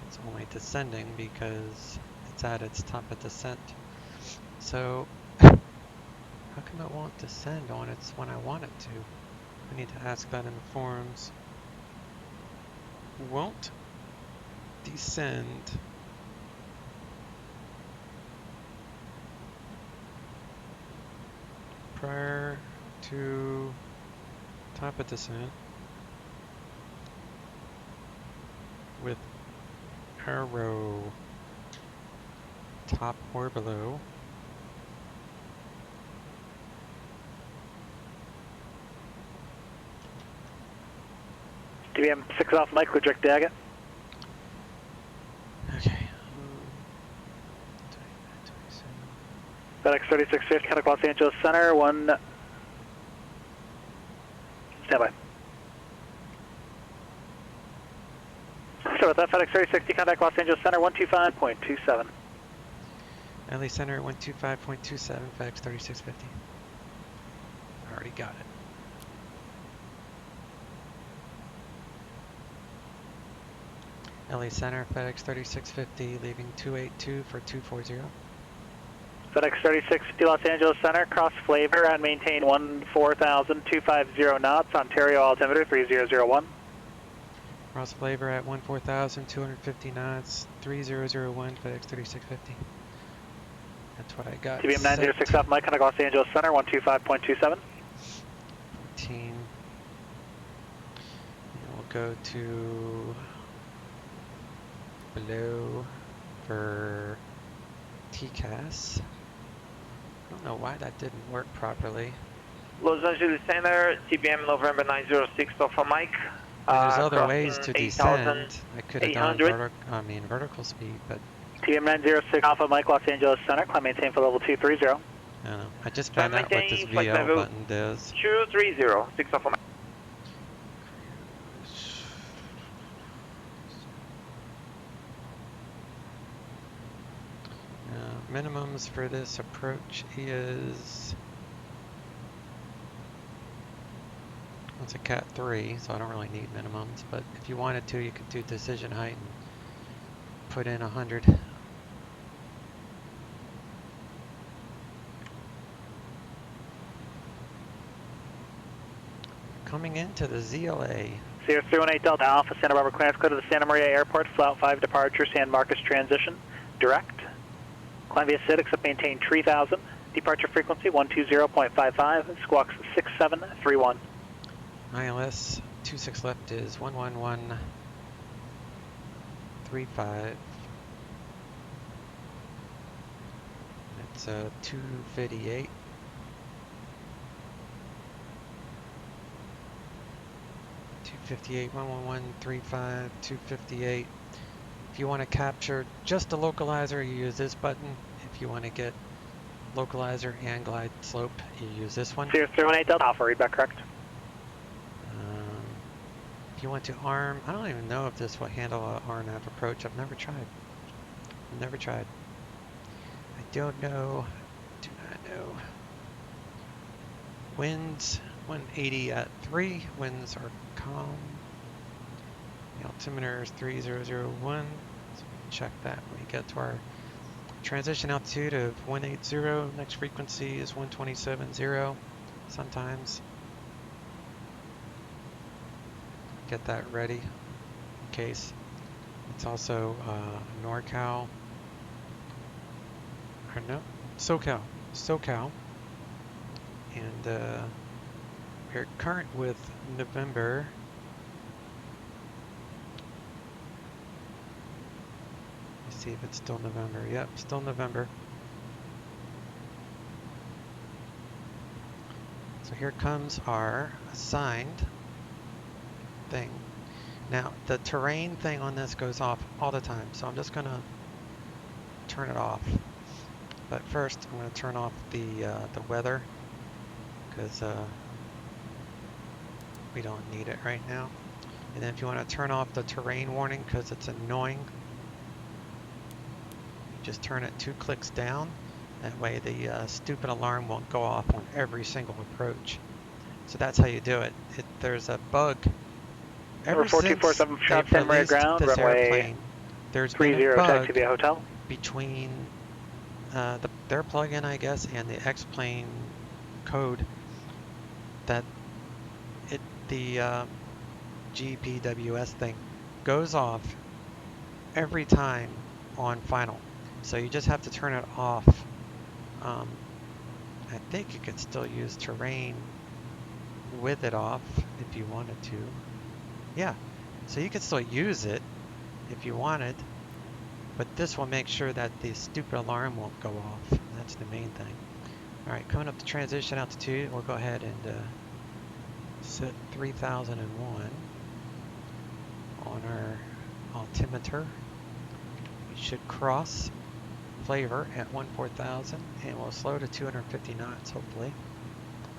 J: It's only descending because it's at its top of descent. So, how come it won't descend on its when I want it to? I need to ask that in the forums. Won't descend prior to top of descent with arrow top or below.
S: DBM 6 off Mike, reject Daggett.
J: Okay.
S: FedEx 3650, contact Los Angeles Center, 1. Standby. So with that, FedEx 3660, contact Los Angeles Center, 125.27.
J: LA Center 125.27, FedEx 3650. Already got it. LA Center, FedEx 3650, leaving 282 for 240.
S: FedEx 3650 Los Angeles Center, cross Flavor and maintain 14,250 knots, Ontario altimeter 3001.
J: Cross Flavor at 14,250 knots, 3001, FedEx 3650. That's what I got.
S: TBM 906 off Mike, contact Los Angeles Center, 125.27.
J: 14. And we'll go to below for TCAS. I don't know why that didn't work properly.
T: Los Angeles Center, TBM November 906 Alpha Mike.
J: There's other ways to descend. I could have done vertical speed, but
S: TBM 906 Alpha Mike, Los Angeles Center, climb maintain for level 230.
J: I don't know. I just found out what this VL button does.
T: 230, 6 Alpha Mike.
J: Minimums for this approach is, it's a Cat 3, so I don't really need minimums, but if you wanted to, you could do decision height and put in 100. Coming into the ZLA.
S: Sierra 318 Delta Alpha, Santa Barbara clearance, go to the Santa Maria Airport, Flight 5 departure, San Marcos transition, direct. Climb via SID, except maintain 3000. Departure frequency 120.55, squawks 6731.
J: ILS 26 left is 11135. It's 258. .258, 11135, 258. If you want to capture just the localizer, you use this button. If you want to get localizer and glide slope, you use this one.
S: 018 Delta Alpha, read back correct.
J: If you want to arm, I don't even know if this will handle an RNAV approach. I've never tried. I don't know. Do not know. Winds 180 at 3. Winds are calm. The altimeter is 3001, so we can check that when we get to our transition altitude of 180. Next frequency is 127.0 sometimes. Get that ready in case. It's also NorCal, or no, SoCal. And we're current with November. See if it's still November. Yep, still November. So here comes our assigned thing. Now the terrain thing on this goes off all the time, so I'm just gonna turn it off. But first I'm gonna turn off the weather because we don't need it right now. And then if you want to turn off the terrain warning because it's annoying, just turn it 2 clicks down. That way the stupid alarm won't go off on every single approach. So that's how you do it. There's a bug. Ever since they've released this airplane, there's been a bug between their plugin, I guess, and the X-plane code that the GPWS thing goes off every time on final. So you just have to turn it off. I think you could still use terrain with it off if you wanted to. Yeah, so you could still use it if you wanted, but this will make sure that the stupid alarm won't go off. That's the main thing. Alright, coming up to transition altitude, we'll go ahead and set 3001 on our altimeter. We should cross Flavor at 14,000 and we'll slow to 250 knots hopefully.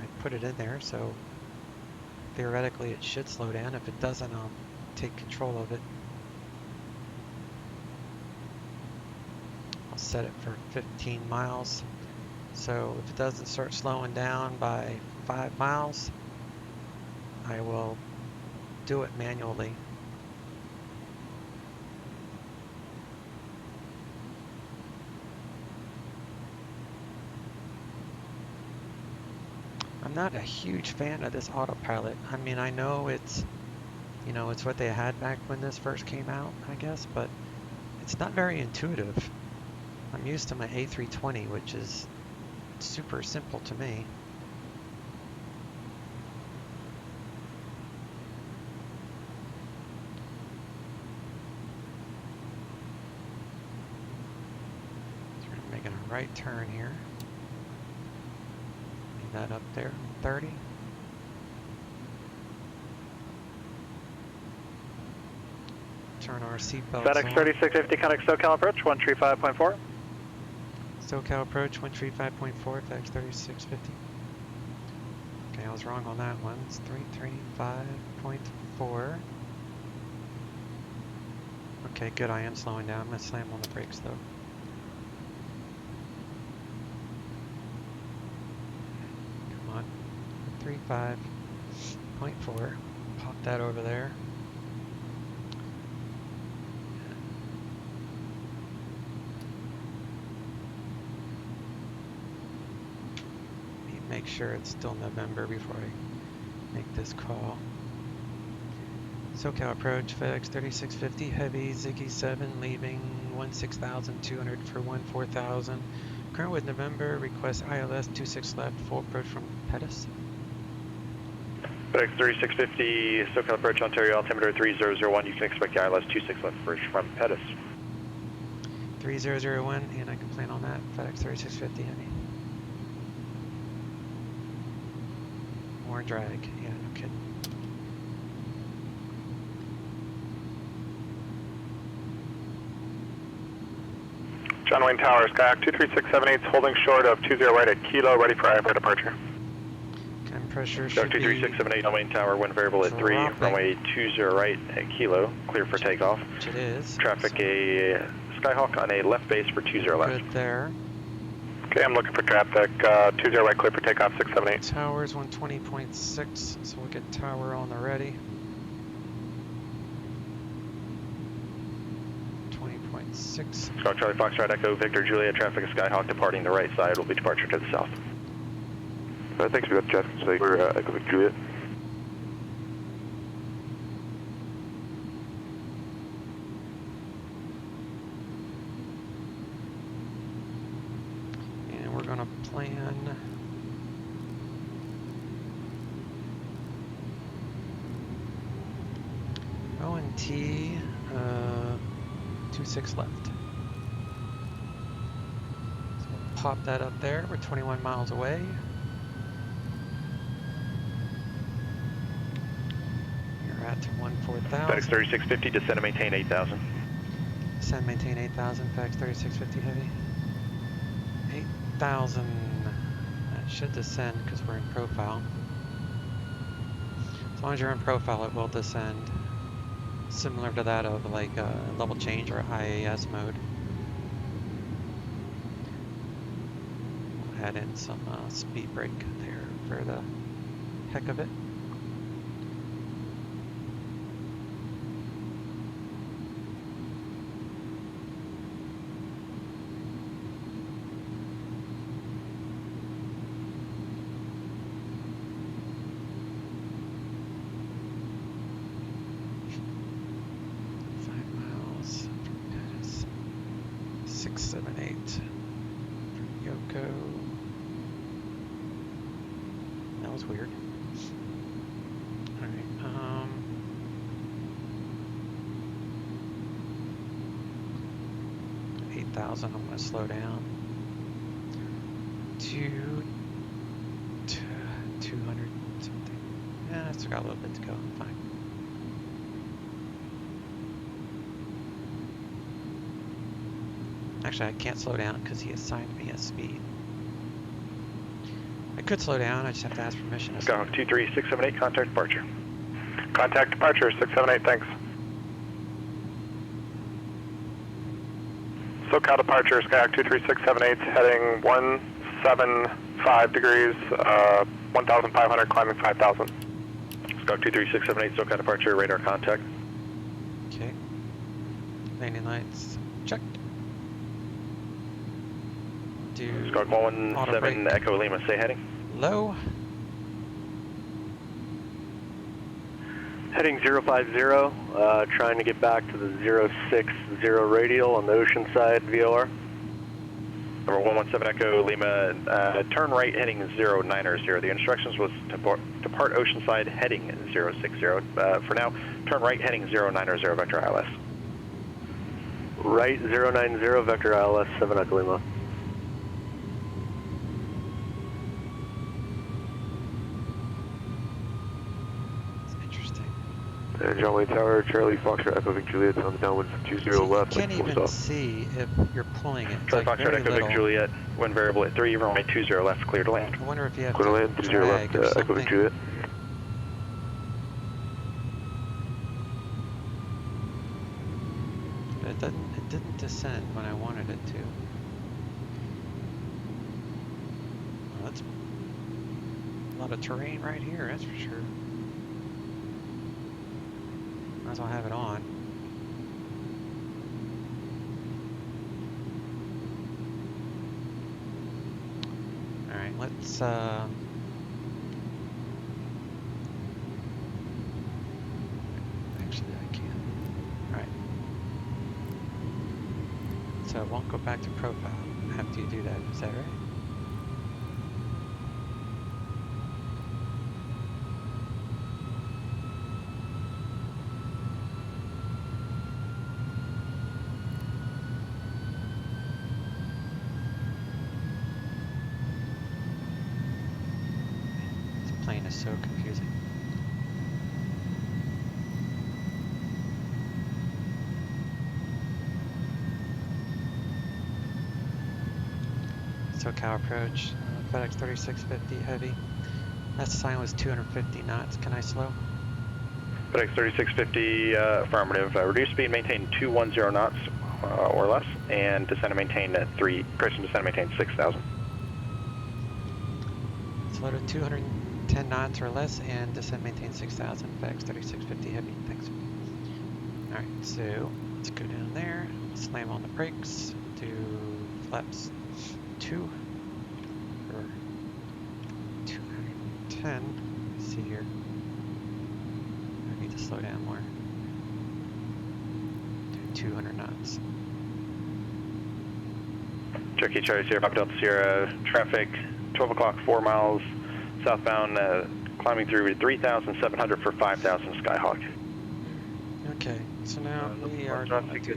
J: I put it in there, so theoretically it should slow down. If it doesn't, I'll take control of it. I'll set it for 15 miles. So if it doesn't start slowing down by 5 miles, I will do it manually. I'm not a huge fan of this autopilot. I mean, I know it's, you know, it's what they had back when this first came out, I guess, but it's not very intuitive. I'm used to my A320, which is super simple to me. So we're making a right turn here. That up there, 30. Turn our seatbelts
S: FedEx
J: on.
S: 3650, contact SoCal approach, 135.4.
J: SoCal approach, 135.4, FedEx 3650. Okay, I was wrong on that one. It's 335.4. Okay, good, I am slowing down. I'm going to slam on the brakes though. Come on, 35.4. Pop that over there. Make sure it's still November before I make this call. SoCal approach, FedEx 3650, heavy, Ziggy 7, leaving 16,200 for 14,000. Current with November, request ILS 26 left, full approach from Pettis.
I: FedEx 3650, SoCal approach, Ontario, altimeter 3001, you can expect the ILS 26 left approach from Pettis.
J: 3001, and I can plan on that, FedEx 3650, heavy. More drag, yeah, no kidding.
R: John Wayne Towers, kayak 23678, holding short of 20 right at Kilo, ready for IFR departure.
J: Cabin pressure should be
I: 23678, John Wayne Tower, wind variable at 3, runway 20 right at Kilo, clear for takeoff.
J: Which it is.
I: Traffic
J: so
I: a Skyhawk on a left base for 20 left.
J: Good there.
R: Okay, I'm looking for traffic, 20 right, clear for takeoff, 678.
J: Tower's 120.6, so we'll get tower on the ready. 20.6.
I: Squawk Charlie Foxtrot Echo Victor Juliet, traffic of Skyhawk departing the right side, will be departure to the south.
R: Thanks for that, Jeff. So we're Echo Victor Juliet.
J: And we're going to plan O&T 26 left. So we'll pop that up there. We're 21 miles away. You're at 14,000.
I: FedEx 3650, descend and maintain 8,000.
J: Descend, maintain 8,000. FedEx 3650 heavy. 8,000. That should descend because we're in profile. As long as you're in profile, it will descend. similar to that of like level change or IAS mode. We'll add in some speed brake there for the heck of it. Weird. Alright, 8,000, I'm going to slow down to 200 something. Yeah, I still got a little bit to go, I'm fine. Actually, I can't slow down because he assigned me a speed. I could slow down, I just have to ask permission.
R: Skyhawk 23678, contact departure. Contact departure, 678, thanks. SoCal departure, Skyhawk 23678, heading 175 degrees, 1,500, climbing 5,000.
I: Skyhawk 23678, SoCal departure, radar contact.
J: Okay. Landing lights, checked.
I: Skyhawk 117 Echo Lima, say heading.
J: Low.
U: Heading 050, trying to get back to the 060 radial on the ocean side VOR.
I: Number 117 Echo Lima, turn right heading 090. The instructions was to depart Oceanside heading 060. For now, turn right heading 090 vector ILS.
U: Right 090 vector ILS 7 Echo Lima.
I: And John Wayne Tower, Charlie Foxtrot, Echo Vic Juliet on the downwind from 20 left.
J: You can't even see if you're pulling it.
I: Charlie Foxtrot, Echo Vic Juliet, wind variable at 3, runway 20 left, clear to land.
J: I wonder if you have
I: clear to land, 20 left, Echo Vic Juliet.
J: But it didn't descend when I wanted it to. Well, that's a lot of terrain right here, that's for sure. Might as well have it on. Alright, let's actually I can. Alright. So it won't go back to profile after you do that, is that right? Is so confusing. SoCal approach, FedEx 3650 heavy. Last sign was 250 knots. Can I slow?
I: FedEx 3650 affirmative. Reduce speed, maintain 210 knots or less, and descend and maintain at 3. Correction, descend and maintain 6,000.
J: Slow to 210 knots or less and descend maintain 6,000, FedEx 3650 heavy, thanks. Alright, so let's go down there, slam on the brakes, do flaps 2 for 210, let's see here, I need to slow down more, do 200 knots.
I: Cherokee Charlie Sierra, Papa Delta Sierra, traffic 12 o'clock, 4 miles southbound, climbing through 3,700 for 5,000 Skyhawk.
J: Okay, so now we are going to do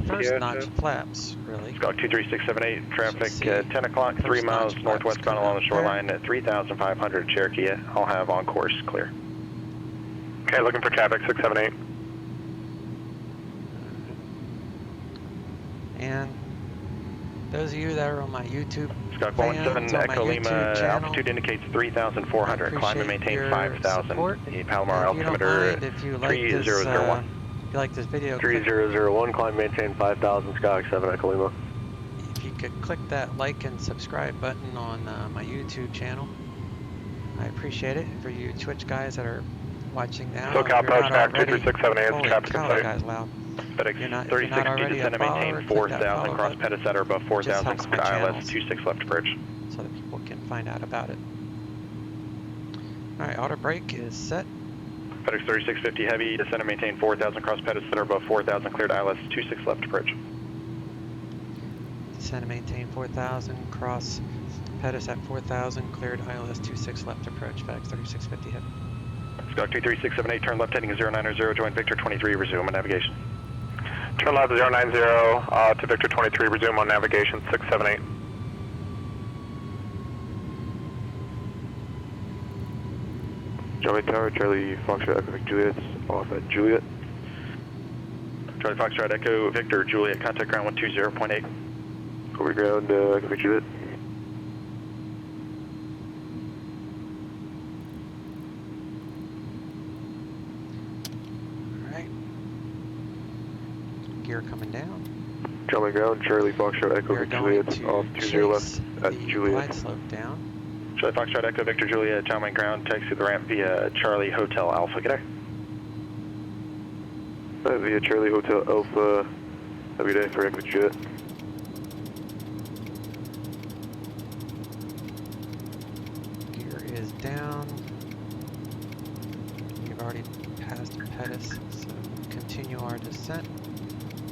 J: first notch flaps, really.
I: Skyhawk 23678, traffic 10 o'clock, 3 miles northwestbound along the shoreline at 3,500 Cherokee. I'll have on course clear.
R: Okay, looking for traffic 678.
J: And those of you that are on my YouTube
I: Skyhawk 117 Echo Lima, altitude indicates 3,400, climb and maintain 5,000. The Palomar altimeter 3001.
J: you like this video,
U: 3001, climb maintain 5000, Skyhawk 7 Echo Lima.
J: if you could click that like and subscribe button on my YouTube channel, I appreciate it. For you Twitch guys that are watching now,
R: SoCal approach back 23678,
J: holy
R: traffic
J: cow, that guy's loud.
I: FedEx
J: If you're
I: 36
J: not already a
I: descend and
J: follower,
I: maintain
J: click that
I: 4000,
J: follow
I: cross
J: button.
I: Pettis at or above
J: It just
I: 4000,
J: helps my
I: ILS
J: channels
I: 26 left approach.
J: so that people can find out about it. Alright, auto brake is set.
I: FedEx 3650 heavy, descend and maintain 4000, cross Pettis at or above 4000, cleared ILS 26 left approach.
J: Descend and maintain 4000, cross Pettis at 4000, cleared ILS 26 left approach, FedEx 3650 heavy.
I: Skyhawk 23678, turn left heading 090, join Victor 23, resume on navigation.
R: Turn left 090 to Victor 23, resume on navigation 678.
M: Charlie Tower, Charlie Foxtrot, Echo Victor Juliet, off at Juliet.
I: Charlie Foxtrot, Echo Victor Juliet, contact ground 120.8.
M: Over ground, Echo Victor Juliet.
J: Alright. Gear coming down.
M: Charlie ground, Charlie Foxtrot, Echo
J: We're
M: Victor
J: going
M: Juliet,
J: to
M: off 20 left at
J: the
M: Juliet.
J: glide slope down.
I: Charlie Foxtrot, Echo Victor Juliet, John Wayne ground, taxi the ramp via Charlie Hotel Alpha. Good day.
M: Via Charlie Hotel Alpha, have a good day for Echo Victor Juliet.
J: Gear is down. We've already passed Pettis, so we'll continue our descent.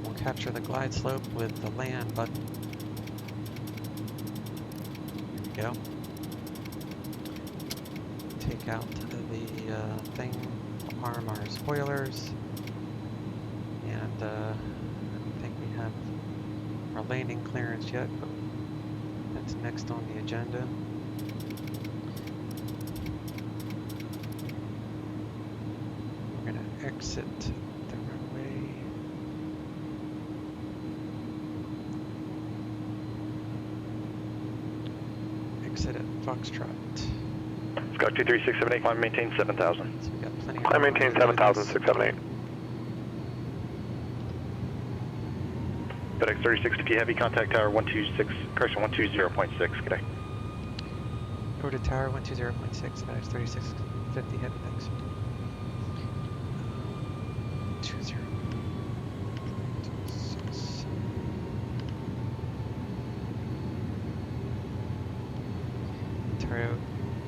J: We'll capture the glide slope with the land button. There we go. Take out the thing, arm our spoilers, and I don't think we have our landing clearance yet, but that's next on the agenda. We're going to exit the runway. Exit at Foxtrot.
I: Skyhawk 23678, climb maintain 7000.
J: So we got plenty of
R: Climb maintain 7000, 678.
I: FedEx 3650 heavy, contact tower 126, correction 120.6. Good day.
J: Go to tower 120.6, FedEx 3650 heavy, thanks. 20.6.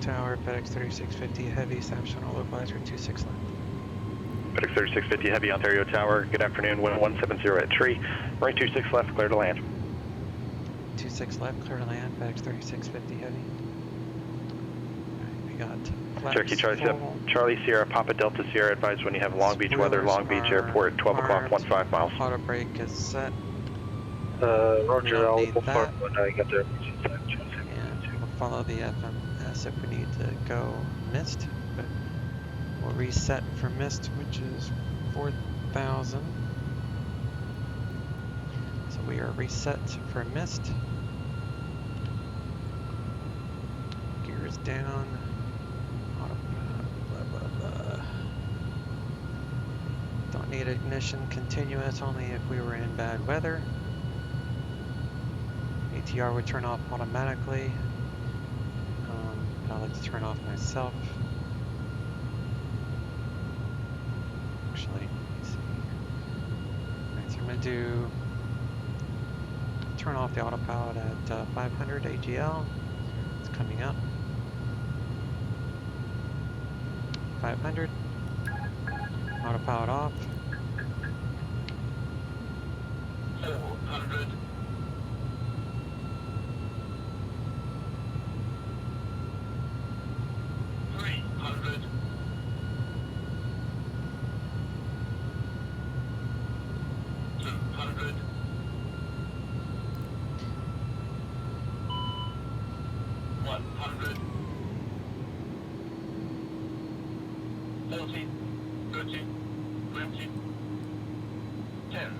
J: Tower, FedEx 3650 heavy, SAP channel localizer 26 left.
I: FedEx 3650 heavy, Ontario Tower, good afternoon, wind 170 at tree, runway 26 left, clear to land.
J: 26 left, clear to land, FedEx 3650 heavy. Alright, we got
I: Cherokee Charlie Sierra, Papa Delta Sierra, advise when you have Long Beach weather, Long Beach Airport, 12 o'clock, 15 miles.
J: Auto brake is set.
R: Roger, I'll
J: need that.
R: when I get there.
J: And we'll follow the FMS if we need to go missed, but we'll reset for missed, which is 4,000. So we are reset for missed. Gears down. Auto, blah, blah, blah. Don't need ignition continuous, only if we were in bad weather. ATR would turn off automatically. But I like to turn off myself. Actually, let me see. Alright, so I'm going to turn off the autopilot at 500 AGL. It's coming up. 500. Autopilot off.
P: 400. 300. 200. 100. 40, 30, 20, 10,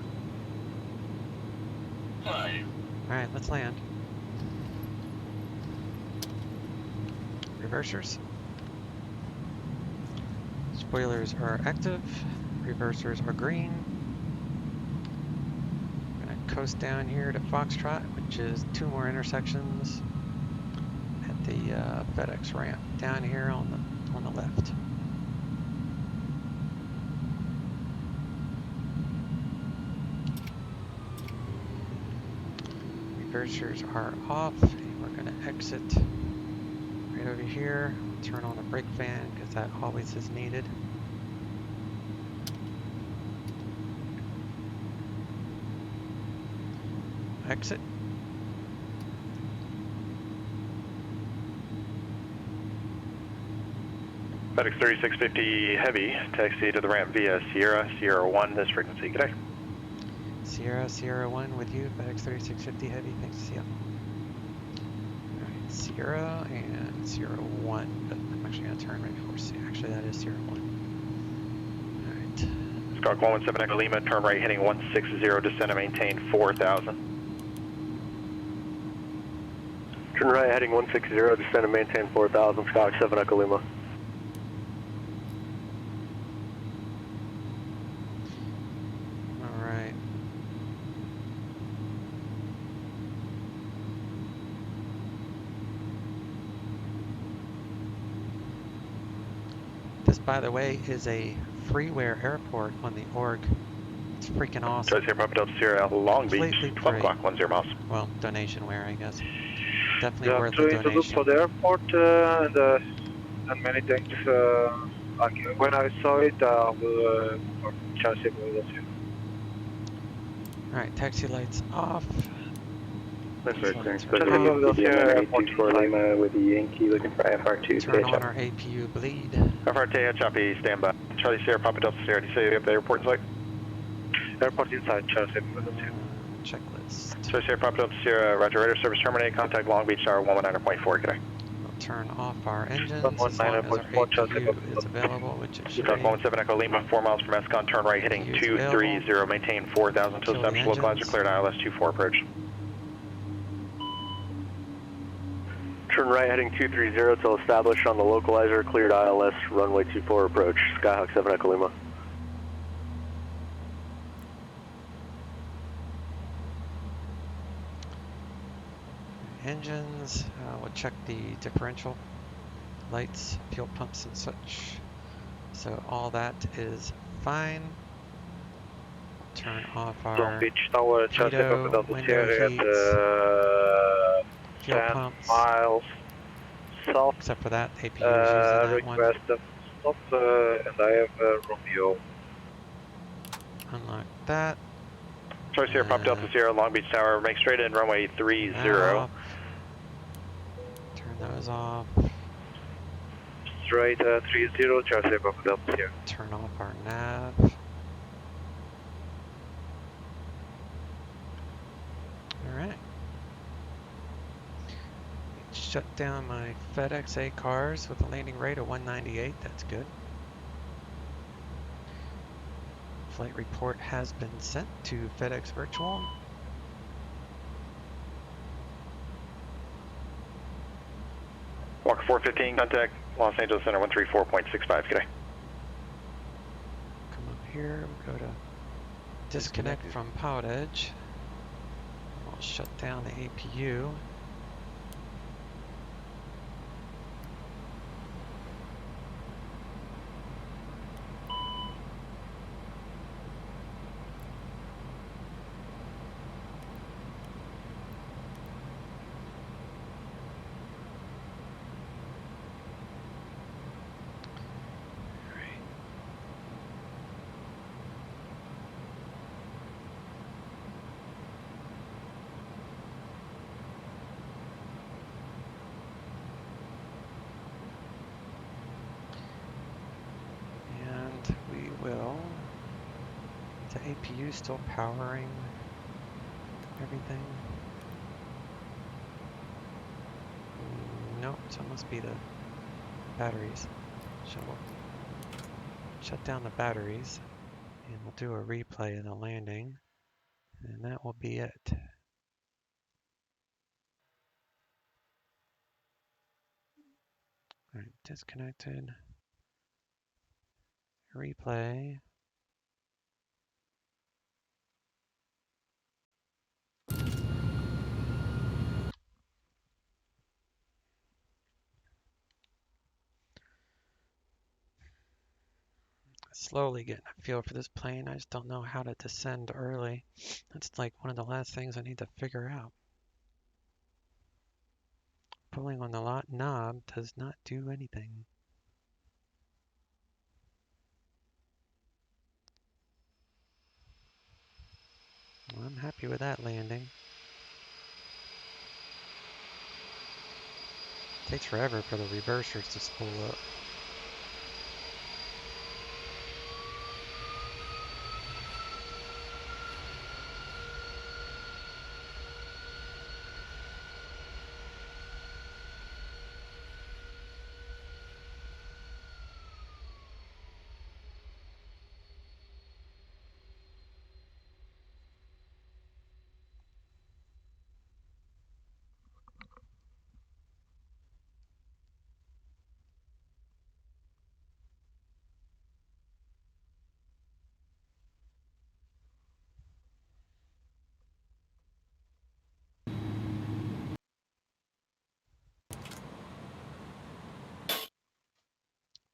P: 5.
J: Alright, let's land. Reversers. Spoilers are active. Reversers are green. I'm gonna coast down here to Foxtrot, which is 2 more intersections at the FedEx ramp down here on the left. Reversers are off, and we're going to exit right over here. Turn on the brake fan because that always is needed. Exit.
I: FedEx 3650 Heavy, taxi to the ramp via Sierra 1, this frequency. Good day.
J: Sierra 1 with you, FedEx 3650 Heavy, thanks, see ya. Alright, Sierra and Sierra 1, but I'm actually going to turn right before Sierra. Actually, that is Sierra 1. Alright.
I: Squawk 117 Echo Lima, turn right heading 160, descend and maintain 4,000.
U: Turn right heading 160, descend and maintain 4,000, Squawk 7 Echo Lima.
J: Alright. This, by the way, is a freeware airport on the org. It's freaking awesome.
I: Choice here, Papa Delta Sierra, Long Beach,
J: Completely
I: 12
J: free.
I: o'clock, 10 miles.
J: Well, donationware, I guess. Definitely
H: Yeah,
J: worth
H: to
J: a
H: introduce
J: donation.
H: for the airport and many thanks. When I saw it, I will chassis with you.
J: Alright, taxi lights off.
U: That's right,
J: Lights
U: clearance.
J: are off.
U: Lima with the Yankee looking for FR2.
J: Turn on our APU bleed.
I: FRTA, choppy, stand by. Charlie Sierra, Papa Delta Sierra, do you say you have the airport in sight?
H: Airport inside, Chelsea with you.
J: Checklist.
I: Charlie Sierra, Papa Delta Sierra, Roger, radar service terminate, contact Long Beach Tower 119.4, good day.
J: We'll turn off our engines as long as our APU is available, which it should be.
I: 117 Echo Lima, 4 miles from ESCON, turn right heading 230, maintain 4,000 to establish localizer, cleared ILS 24 approach.
U: Turn right heading 230 till established on the localizer, cleared ILS, runway 24 approach, Skyhawk 7 Echo Lima.
J: Engines, we'll check the differential lights, fuel pumps and such. So all that is fine. Turn off our
H: Long Beach Tower, Chelsea
J: window heat, fuel
H: 10
J: pumps.
H: miles south.
J: Except for that, APU is using that one.
H: Request stop, and I have Romeo.
J: Unlock that.
I: Choice here, Papa Delta Sierra, Long Beach Tower, make straight in runway 30.
J: Turn those off.
H: Straight 30, Chelsea Papa Delta Sierra.
J: Turn off our nav. Alright. Shut down my FedEx A cars with a landing rate of 198, that's good. Flight report has been sent to FedEx Virtual.
I: Walker 415, contact Los Angeles Center 134.65, good day.
J: Come up here, we'll go to disconnect from PilotEdge. We'll shut down the APU. The APU still powering everything? Nope, so it must be the batteries. So we'll shut down the batteries and we'll do a replay of the landing, and that will be it. Alright, disconnected. Replay. Slowly getting a feel for this plane. I just don't know how to descend early. That's like one of the last things I need to figure out. Pulling on the lot knob does not do anything. Well, I'm happy with that landing. Takes forever for the reversers to spool up.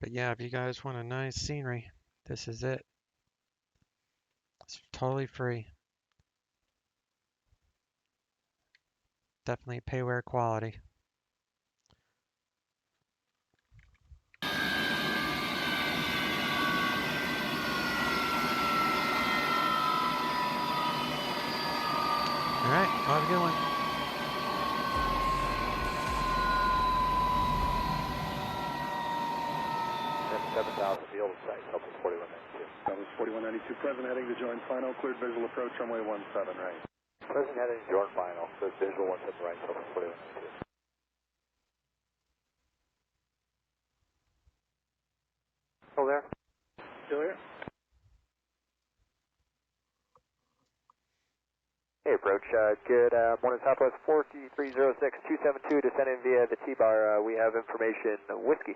J: But yeah, if you guys want a nice scenery, this is it. It's totally free. Definitely payware quality. All right, have a good one.
G: 7,000 field site, Southwest 4192.
E: Southwest 4192, present heading to join final, cleared visual approach, runway 17 right.
G: Present heading to join final, cleared visual 17 right, Southwest 4192. Still there?
B: Still here?
G: Hey, approach. Good morning, Southwest 4306-272, descending via the T-bar. We have information, whiskey.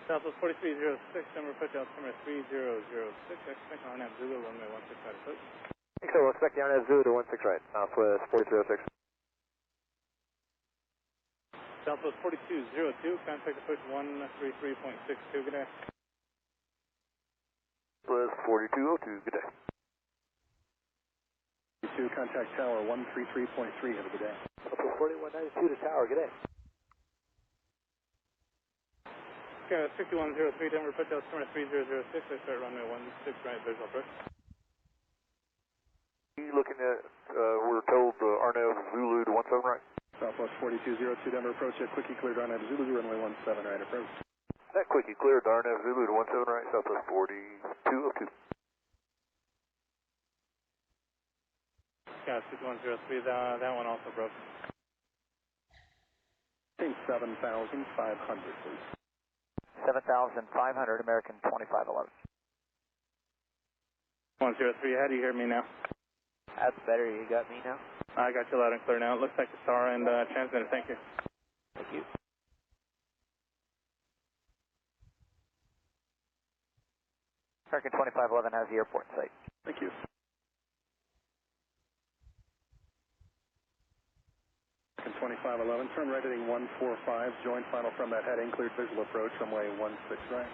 B: Southwest 4306, number approach altimeter 3006, expect on Zulu, runway 16 right approach.
G: So we'll expect the RNAV Zulu to 16 right, Southwest 4306.
B: Southwest 4202, contact approach 133.62, good day.
G: Southwest 4202, good day.
E: 2, contact tower 133.3, have a good day.
G: Southwest 4192 to tower, good day.
B: Okay, 6103, Denver approach altimeter 3006, I start runway 16 right, visual approach.
G: Looking at, we're told RNAV Zulu to 17 right.
E: Southwest 4202, Denver approach at quickie cleared RNAV Zulu, runway 17 right approach.
G: That quickie cleared RNAV Zulu to 17 right, Southwest 4202.
B: Yeah, 6103, that one also broke.
E: 7,500, please.
G: 7,500, American 2511.
B: 103, how do you hear me now?
G: That's better, you got me now?
B: I got you loud and clear now. It looks like the star and transmitter, thank you.
G: Thank you. American 2511 has the airport in sight.
E: Thank you. American 2511, turn right heading 145, join final from that heading, cleared visual approach, runway 16 right.